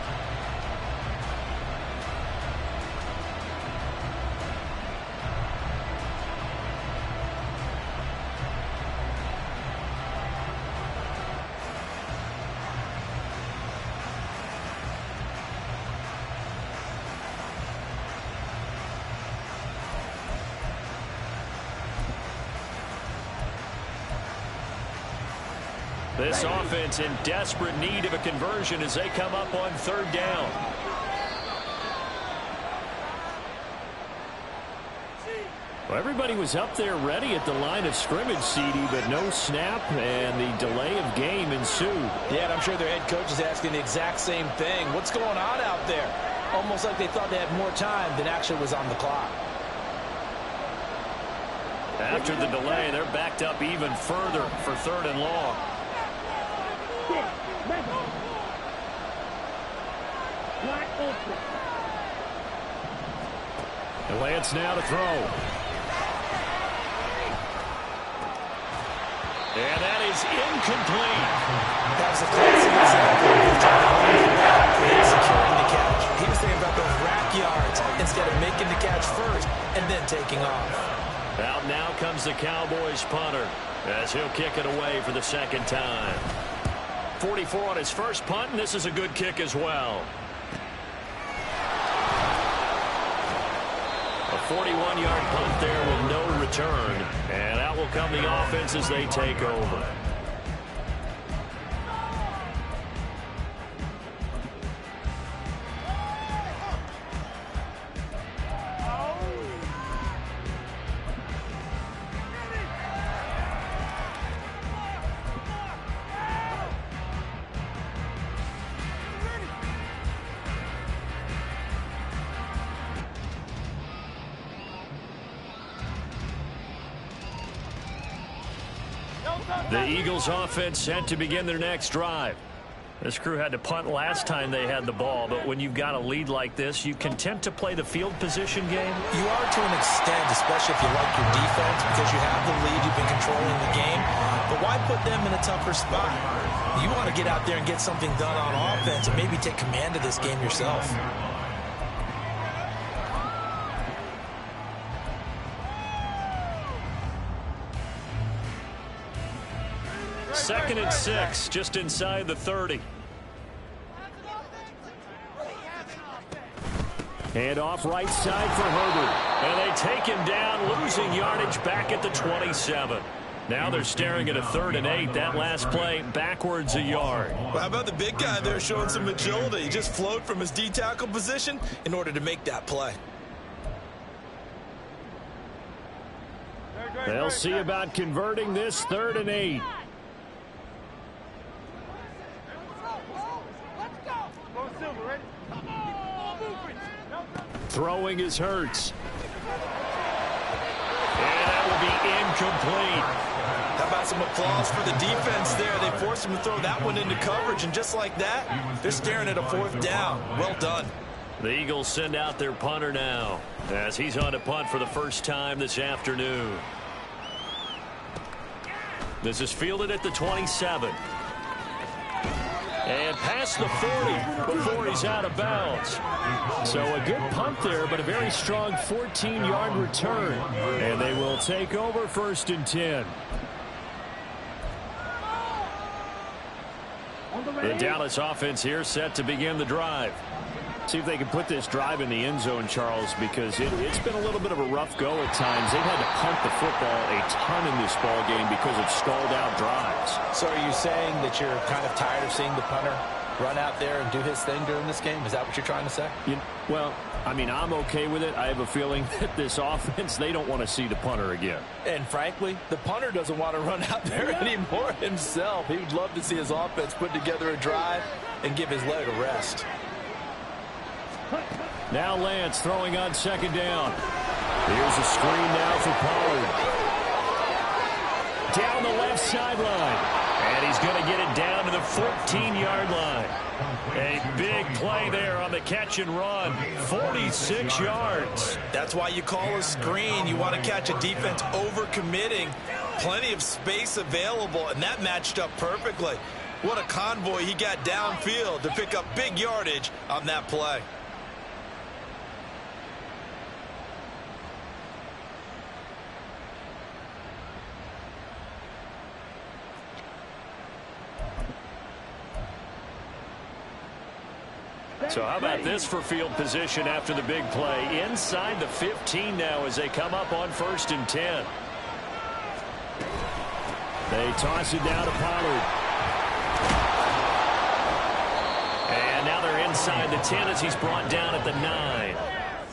This offense in desperate need of a conversion as they come up on 3rd down. Well, everybody was up there ready at the line of scrimmage, CD, but no snap, and the delay of game ensued. Yeah, and I'm sure their head coach is asking the exact same thing. What's going on out there? Almost like they thought they had more time than actually was on the clock. After the delay, they're backed up even further for 3rd and long. And Lance now to throw. And that is incomplete. That was a classic example of securing the catch. He was thinking about those rack yards instead of making the catch first and then taking off. Out now comes the Cowboys punter as he'll kick it away for the 2nd time. 44 on his first punt, and this is a good kick as well. A 41-yard punt there with no return. And out will come the offense as they take over. The Eagles offense set to begin their next drive. This crew had to punt last time they had the ball, but when you've got a lead like this, you content to play the field position game? You are to an extent, especially if you like your defense, because you have the lead, you've been controlling the game. But why put them in a tougher spot? You want to get out there and get something done on offense and maybe take command of this game yourself. 2nd and 6, just inside the 30. Hand off right side for Herbert. And they take him down, losing yardage back at the 27. Now they're staring at a 3rd and 8. That last play backwards a yard. Well, how about the big guy there showing some agility? He just flowed from his D-tackle position in order to make that play. They'll see about converting this 3rd and 8. Throwing is Hurts. And that will be incomplete. How about some applause for the defense there? They forced him to throw that one into coverage, and just like that, they're staring at a 4th down. Well done. The Eagles send out their punter now as he's on to punt for the first time this afternoon. This is fielded at the 27. And past the 40 before he's out of bounds. So a good punt there, but a very strong 14-yard return. And they will take over 1st and 10. The Dallas offense here set to begin the drive. See if they can put this drive in the end zone, Charles, because it's been a little bit of a rough go at times. They've had to punt the football a ton in this ball game because of stalled out drives. So are you saying that you're kind of tired of seeing the punter run out there and do his thing during this game? Is that what you're trying to say? Well, I mean, I'm okay with it. I have a feeling that this offense, they don't want to see the punter again. And frankly, the punter doesn't want to run out there anymore himself. He would love to see his offense put together a drive and give his leg a rest. Now Lance throwing on 2nd down. Here's a screen now for Pollard. Down the left sideline. And he's going to get it down to the 14-yard line. A big play there on the catch and run. 46 yards. That's why you call a screen. You want to catch a defense over-committing. Plenty of space available, and that matched up perfectly. What a convoy he got downfield to pick up big yardage on that play. So how about this for field position after the big play? Inside the 15 now as they come up on 1st and 10. They toss it down to Pollard. And now they're inside the 10 as he's brought down at the 9.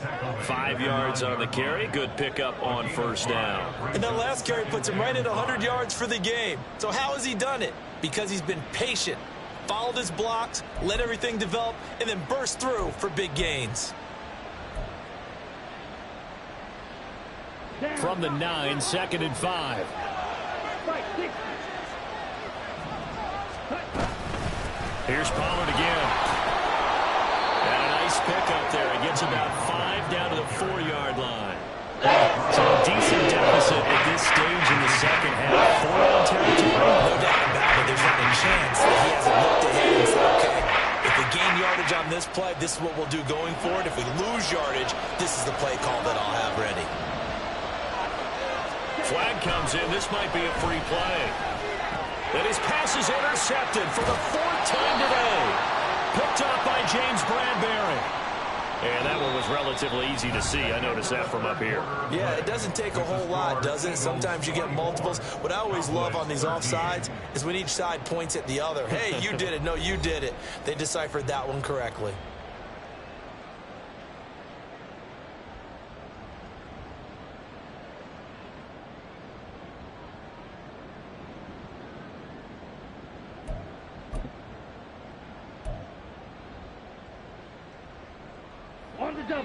5 yards on the carry. Good pickup on first down. And that last carry puts him right at 100 yards for the game. So how has he done it? Because he's been patient, followed his blocks, let everything develop, and then burst through for big gains. From the 9, 2nd and 5. Here's Pollard again. And a nice pickup there. He gets about 5 down to the 4-yard line. So a decent deficit at this stage in the second half. 4-down territory. No doubt about it. There's not a chance that he hasn't looked ahead and said, okay, if we gain yardage on this play, this is what we'll do going forward. If we lose yardage, this is the play call that I'll have ready. Flag comes in. This might be a free play. And his pass is intercepted for the 4th time today. Picked up by James Bradbury. And that one was relatively easy to see. I noticed that from up here. Yeah, it doesn't take a whole lot, does it? Sometimes you get multiples. What I always love on these offsides is when each side points at the other. Hey, you did it. No, you did it. They deciphered that one correctly.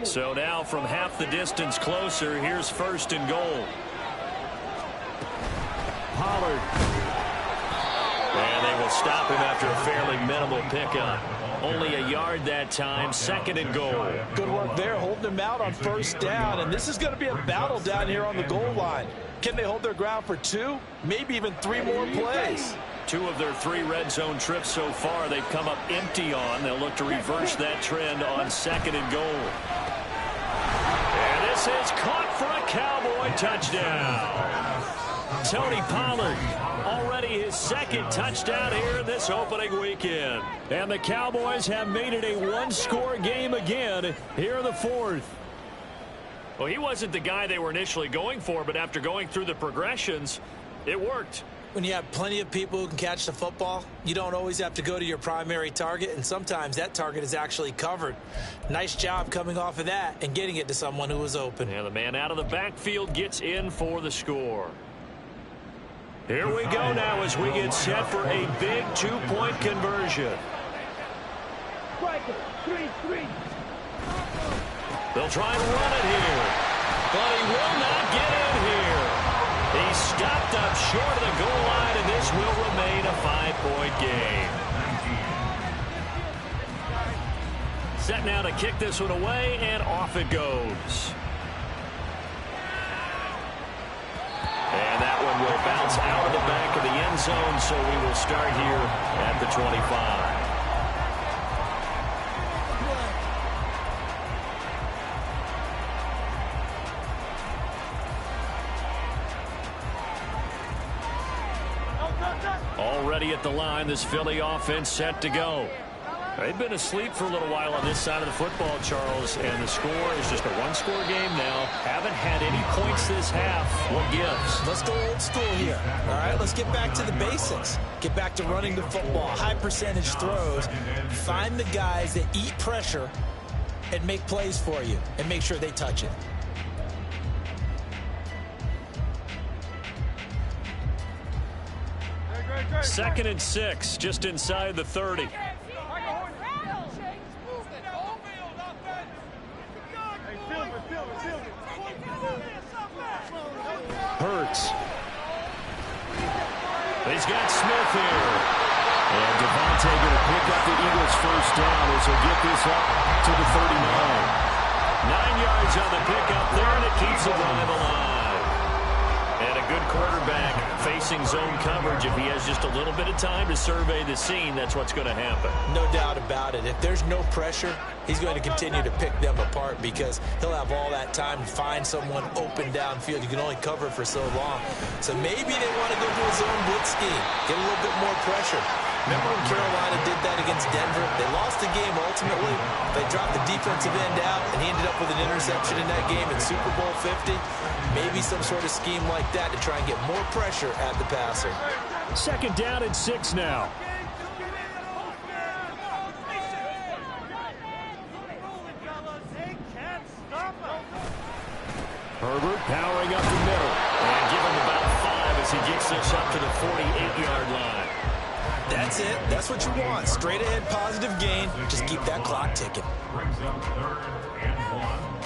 So now from half the distance closer, here's 1st and goal. Pollard. And they will stop him after a fairly minimal pickup. Only a yard that time, 2nd and goal. Good work there, holding him out on 1st down. And this is going to be a battle down here on the goal line. Can they hold their ground for 2, maybe even 3 more plays? 2 of their 3 red zone trips so far they've come up empty on. They'll look to reverse that trend on 2nd and goal. And this is caught for a Cowboy touchdown. Tony Pollard, already his 2nd touchdown here in this opening weekend. And the Cowboys have made it a 1-score game again here in the 4th. Well, he wasn't the guy they were initially going for, but after going through the progressions, it worked. When you have plenty of people who can catch the football, you don't always have to go to your primary target, and sometimes that target is actually covered. Nice job coming off of that and getting it to someone who was open. And the man out of the backfield gets in for the score. Here we go now as we get set for a big 2-point conversion. They'll try and run it here, but he will not get in here. He's stopped up short of the goal line, and this will remain a 5-point game. Set now to kick this one away, and off it goes. And that one will bounce out of the back of the end zone, so we will start here at the 25. Already at the line, this Philly offense set to go. They've been asleep for a little while on this side of the football, Charles, and the score is just a 1-score game now. Haven't had any points this half. What gives? Let's go old school here. All right, let's get back to the basics. Get back to running the football, high percentage throws. Find the guys that eat pressure and make plays for you and make sure they touch it. Second and 6, just inside the 30. Hurts. He's got Smith here. And Devontae going to pick up the Eagles' 1st down as he'll get this up to the 39. 9 yards on the pickup there, and it keeps the drive alive. And a good quarterback facing zone coverage. If he has just a little bit of time to survey the scene, that's what's going to happen. No doubt about it. If there's no pressure, he's going to continue to pick them apart because he'll have all that time to find someone open downfield. You can only cover for so long. So maybe they want to go to a zone blitz scheme, get a little bit more pressure. Remember when Carolina did that against Denver? They lost the game ultimately. They dropped the defensive end out, and he ended up with an interception in that game in Super Bowl 50. Maybe some sort of scheme like that to try and get more pressure at the passer. 2nd down and 6 now. They can't stop Herbert powering up the middle. And give him about 5 as he gets this up to the 48-yard line. That's it. That's what you want. Straight ahead positive gain. Just keep that clock ticking. Brings up 3rd and 1.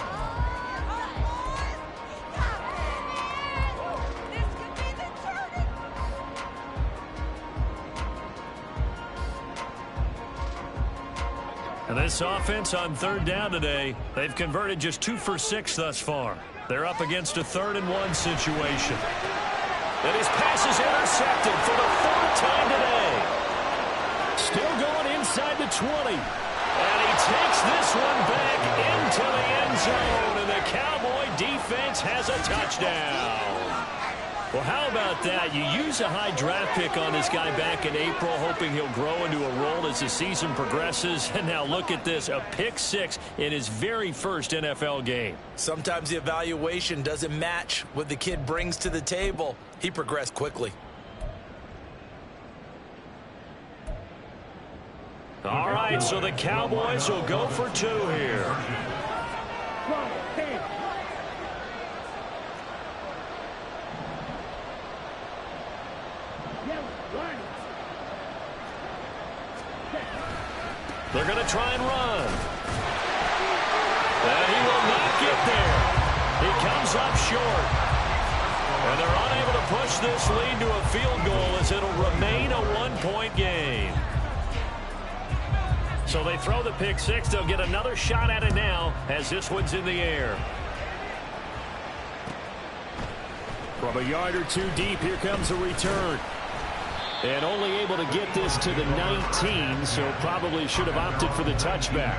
And this offense on 3rd down today, they've converted just 2 for 6 thus far. They're up against a 3rd and 1 situation. And his pass is intercepted for the 4th time today. Still going inside the 20. And he takes this one back into the end zone. And the Cowboy defense has a touchdown. Well, how about that? You use a high draft pick on this guy back in April, hoping he'll grow into a role as the season progresses. And now look at this, a pick 6 in his very first NFL game. Sometimes the evaluation doesn't match what the kid brings to the table. He progressed quickly. All right, so the Cowboys will go for 2 here. They're going to try and run. And he will not get there. He comes up short. And they're unable to push this lead to a field goal as it'll remain a 1-point game. So they throw the pick 6. They'll get another shot at it now as this one's in the air. From a yard or 2 deep, here comes a return. And only able to get this to the 19, so probably should have opted for the touchback.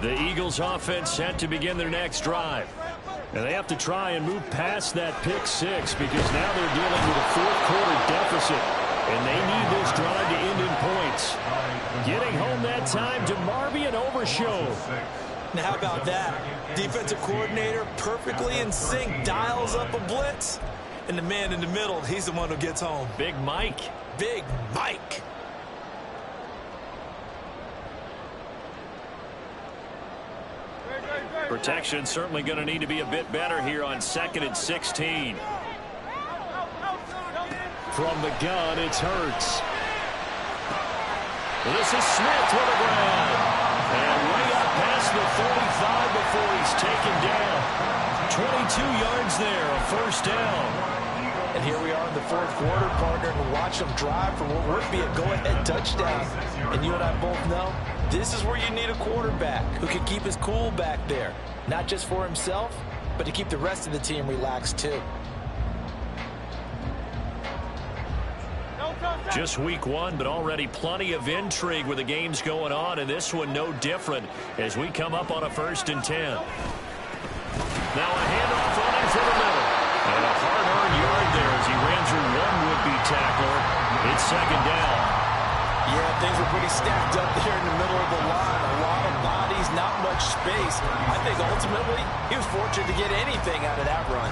The Eagles offense set to begin their next drive. And they have to try and move past that pick 6 because now they're dealing with a 4th quarter deficit. And they need this drive to end in points. Getting home that time to Marvy and Overshow. Now how about that? Defensive coordinator perfectly in sync, dials up a blitz. And the man in the middle, he's the one who gets home. Big Mike. Big Mike. Protection certainly going to need to be a bit better here on 2nd and 16. From the gun, it's Hurts. This is Smith with a grab. And way up past the 45 before he's taken down. 22 yards there, a 1st down. And here we are in the 4th quarter, partner, and watch them drive for what would be a go-ahead touchdown. And you and I both know this is where you need a quarterback who can keep his cool back there. Not just for himself, but to keep the rest of the team relaxed too. Just week 1, but already plenty of intrigue with the games going on, and this one no different as we come up on a 1st and 10. Now a handoff running for the middle. And a hard-earned yard there as he ran through one would-be tackler. It's 2nd down. Yeah, things were pretty stacked up there in the middle of the line. A lot of bodies, not much space. I think ultimately he was fortunate to get anything out of that run.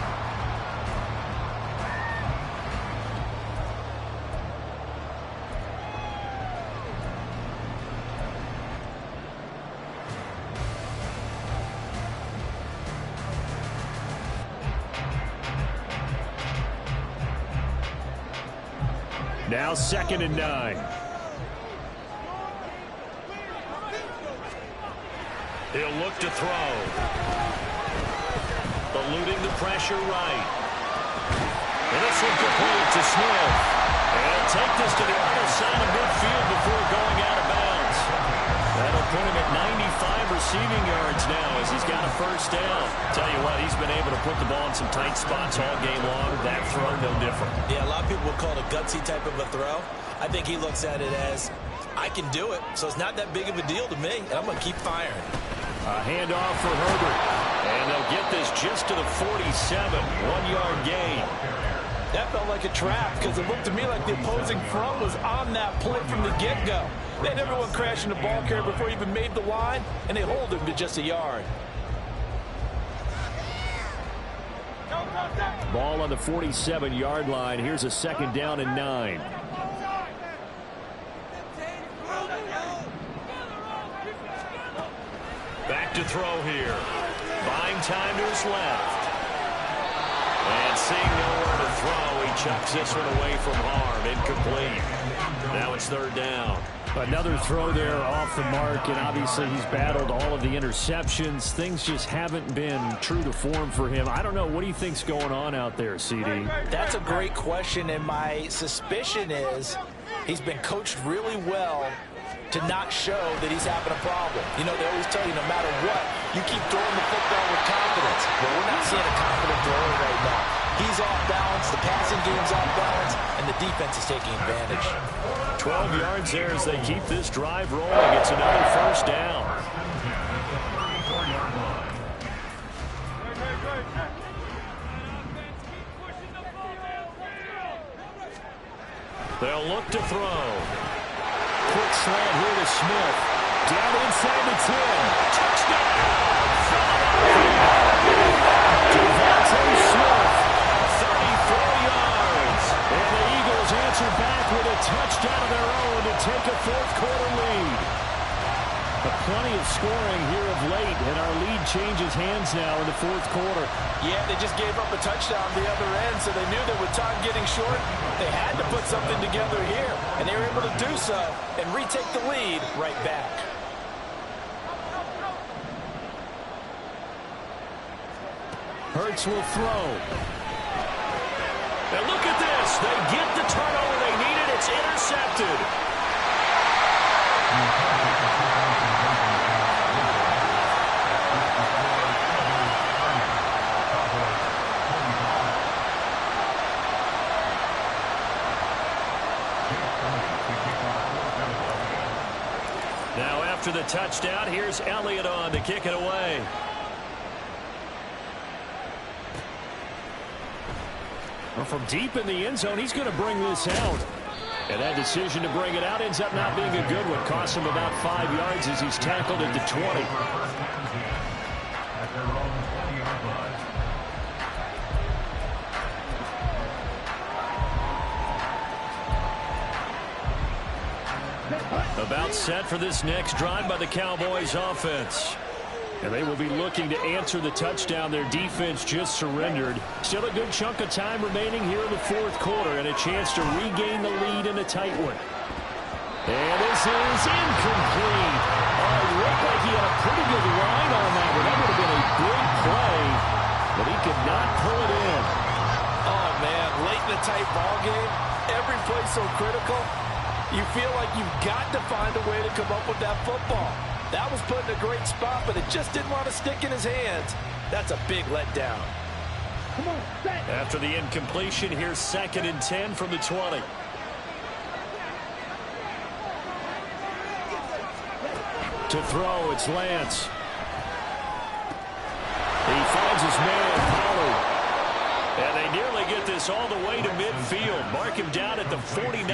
Now 2nd and 9. He'll look to throw. Eluding the pressure right. And this one complete to Smith. And he'll take this to the other side of midfield before going out of bounds. That'll put him at 95 receiving yards now as he's got a 1st down. Tell you what, he's been able to put the ball in some tight spots all game long. That throw, no different. Yeah, a lot of people would call it a gutsy type of a throw. I think he looks at it as, I can do it, so it's not that big of a deal to me, and I'm going to keep firing. A handoff for Herbert. And they'll get this just to the 47. 1-yard gain. That felt like a trap because it looked to me like the opposing front was on that play from the get-go. They had everyone crashing the ball carrier before he even made the line, and they hold him to just a yard. Ball on the 47-yard line. Here's a 2nd down and 9. Back to throw here. Buying time to his left. And seeing nowhere to throw, he chucks this one away from harm. Incomplete. Now it's 3rd down. Another throw there off the mark, and obviously he's battled all of the interceptions. Things just haven't been true to form for him. I don't know. What do you think's going on out there, CD? That's a great question, and my suspicion is he's been coached really well to not show that he's having a problem. You know, they always tell you no matter what, you keep throwing the football with confidence. But we're not seeing a confident thrower right now. He's off balance, the passing game's off balance, and the defense is taking advantage. 12 yards there as they keep this drive rolling. It's another 1st down. They'll look to throw. Quick slant here to Smith. Down inside the 10. Touchdown! Devontae Smith, 34 yards. And the Eagles answer back with a touchdown of their own to take a 4th quarter lead. But plenty of scoring here of late, and our lead changes hands now in the 4th quarter. Yeah, they just gave up a touchdown the other end, so they knew that with time getting short, they had to put something together here, and they were able to do so and retake the lead right back. Hurts will throw. And look at this. They get the turnover they needed. It's intercepted. Now after the touchdown, here's Elliott on to kick it away. Well, from deep in the end zone, he's going to bring this out. And that decision to bring it out ends up not being a good one. Costs him about 5 yards as he's tackled at the 20. About set for this next drive by the Cowboys offense. And they will be looking to answer the touchdown their defense just surrendered. Still a good chunk of time remaining here in the 4th quarter and a chance to regain the lead in a tight one. And this is incomplete. It looked like he had a pretty good line on that one. That would have been a big play, but he could not pull it in. Oh, man, late in the tight ball game, every play so critical. You feel like you've got to find a way to come up with that football. That was put in a great spot, but it just didn't want to stick in his hands. That's a big letdown. Come on, after the incompletion, here's 2nd and 10 from the 20. To throw, it's Lance. He finds his man, Pollard. And they nearly get this all the way to midfield. Mark him down at the 49.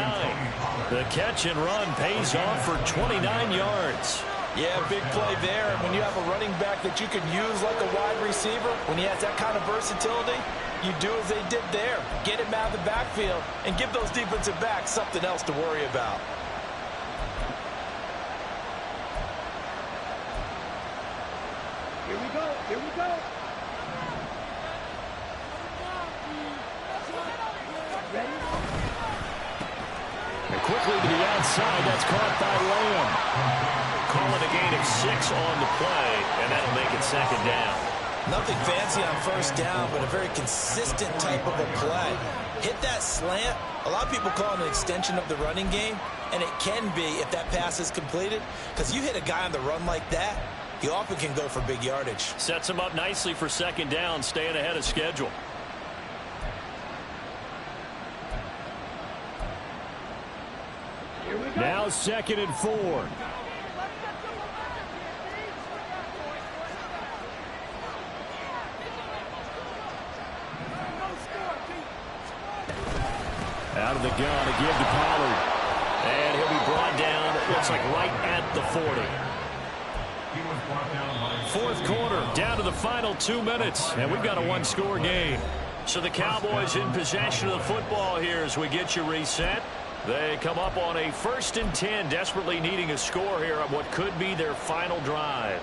The catch and run pays off for 29 yards. Yeah, big play there. And when you have a running back that you can use like a wide receiver, when he has that kind of versatility, you do as they did there. Get him out of the backfield and give those defensive backs something else to worry about. Here we go. Here we go. Ready? And quickly to the outside. That's caught by Lamb. Calling a gain of 6 on the play, and that'll make it 2nd down. Nothing fancy on 1st down, but a very consistent type of a play. Hit that slant. A lot of people call it an extension of the running game, and it can be if that pass is completed, because you hit a guy on the run like that, he often can go for big yardage. Sets him up nicely for 2nd down, staying ahead of schedule. Here we go. Now 2nd and 4. Out of the gun to give to Pollard. And he'll be brought down, it looks like right at the 40. 4th quarter, down to the final 2 minutes. And we've got a 1-score game. So the Cowboys in possession of the football here as we get you reset. They come up on a 1st and 10, desperately needing a score here on what could be their final drive.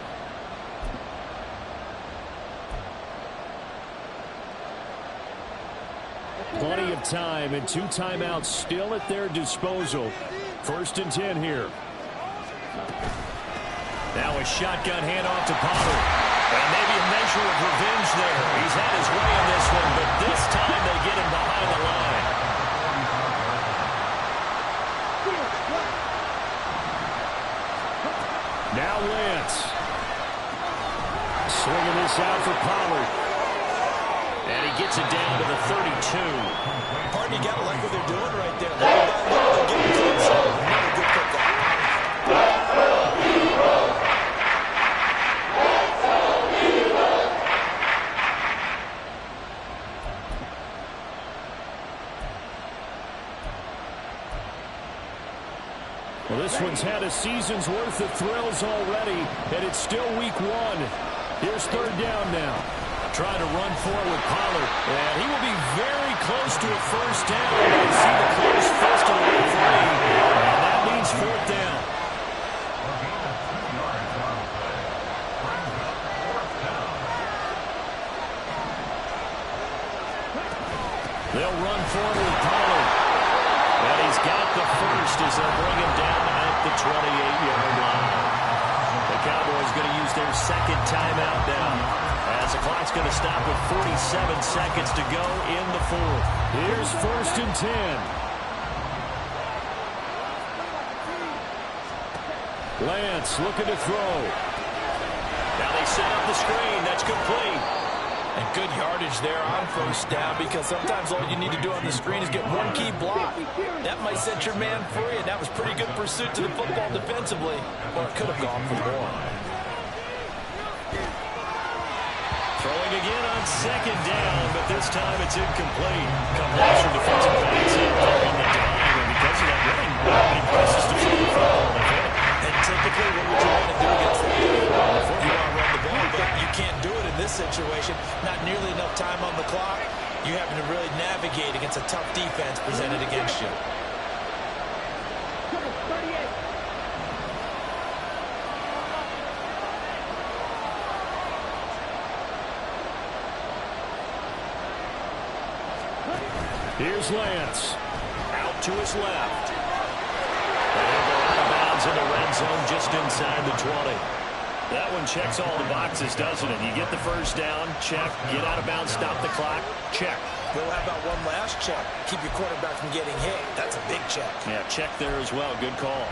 Plenty of time and 2 timeouts still at their disposal. 1st and 10 here. Now a shotgun handoff to Pollard. And maybe a measure of revenge there. He's had his way in this one, but this time they get him behind the line. Now Lance. Swinging this out for Pollard. And he gets it down to the 32. Pardon, you got to like what they're doing right there. They're getting close. Another good pickup. Well, this one's had a season's worth of thrills already, and it's still week 1. Here's 3rd down now. Trying to run forward with Pollard. And he will be very close to a 1st down. You see the close fist of the referee. And that means 4th down. They'll run forward with Pollard. And he's got the 1st as they'll bring him down at the 28-yard line. The Cowboys going to use their 2nd timeout now, as the clock's going to stop with 47 seconds to go in the 4th. Here's 1st and 10. Lance looking to throw. Now they set up the screen. That's complete. And good yardage there on 1st down, because sometimes all you need to do on the screen is get one key block. That might set your man free, and that was pretty good pursuit to the football defensively. Or it could have gone for more. Throwing again on 2nd down, but this time it's incomplete. Completion defensive backs in there on the dime, and because of that, really nobody presses to throw the football. And typically, what would you want to do against that? You want to run the ball, but you can't do it in this situation. Not nearly enough time on the clock. You having to really navigate against a tough defense presented against you. Here's Lance. Out to his left. And they're out of bounds in the red zone just inside the 20. That one checks all the boxes, doesn't it? You get the 1st down, check. Get out of bounds, stop the clock, check. Well, how about one last check? Keep your quarterback from getting hit. That's a big check. Yeah, check there as well. Good call.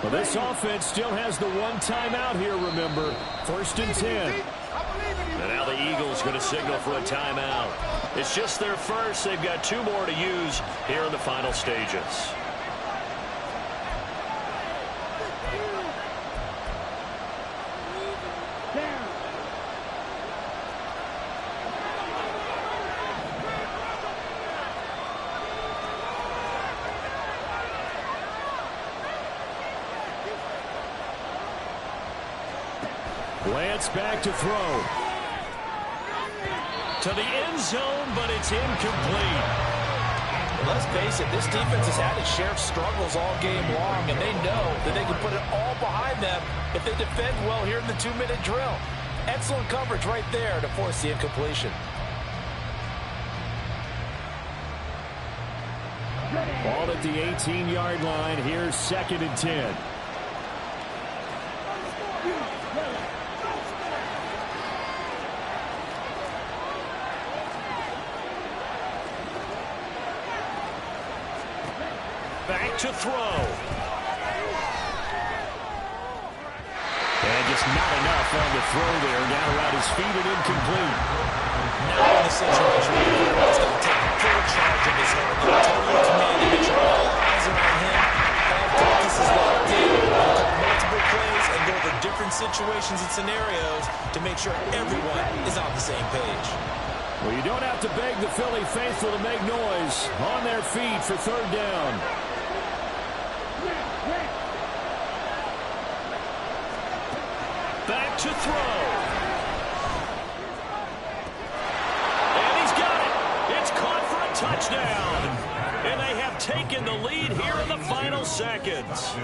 Well, this offense still has the 1 timeout here, remember. 1st and 10. And now the Eagles going to signal for a timeout. It's just their 1st. They've got 2 more to use here in the final stages. Lance back to throw. To the end zone, but it's incomplete. Let's face it, this defense has had its share of struggles all game long, and they know that they can put it all behind them if they defend well here in the 2-minute drill. Excellent coverage right there to force the incompletion. Ball at the 18-yard line. Here's 2nd and 10. Back to throw. And just not enough on the throw there. Down around his feet and incomplete. Now in the situation where he's going to take full charge of his head. Totally commanding it. All eyes are on him. All focus is locked in. He'll call multiple plays and go over different situations and scenarios to make sure everyone is on the same page. Well, you don't have to beg the Philly faithful to make noise. On their feet for third down. Back to throw. And he's got it. It's caught for a touchdown. And they have taken the lead here in the final seconds.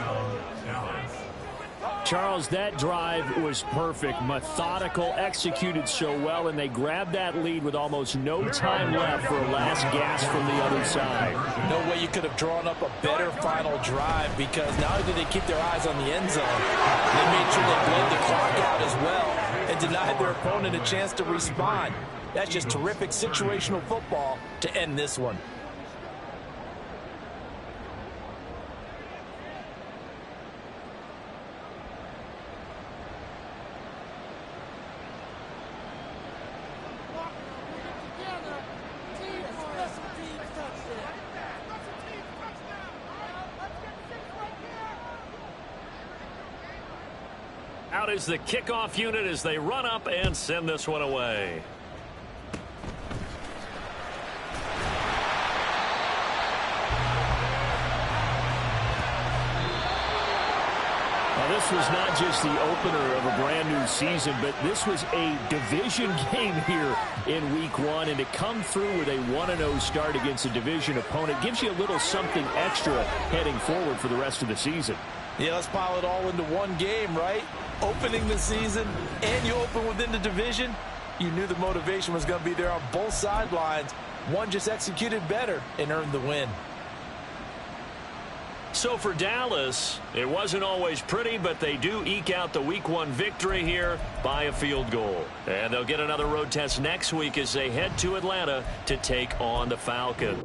Charles, that drive was perfect, methodical, executed so well, and they grabbed that lead with almost no time left for a last gasp from the other side. No way you could have drawn up a better final drive, because not only did they keep their eyes on the end zone, they made sure they bled the clock out as well and denied their opponent a chance to respond. That's just terrific situational football to end this one. Out is the kickoff unit as they run up and send this one away. Well, this was not just the opener of a brand new season, but this was a division game here in week one, and to come through with a 1-0 start against a division opponent gives you a little something extra heading forward for the rest of the season. Yeah, let's pile it all into one game, right? Opening the season, and you open within the division. You knew the motivation was going to be there on both sidelines. One just executed better and earned the win. So for Dallas, it wasn't always pretty, but they do eke out the week one victory here by a field goal. And they'll get another road test next week as they head to Atlanta to take on the Falcons.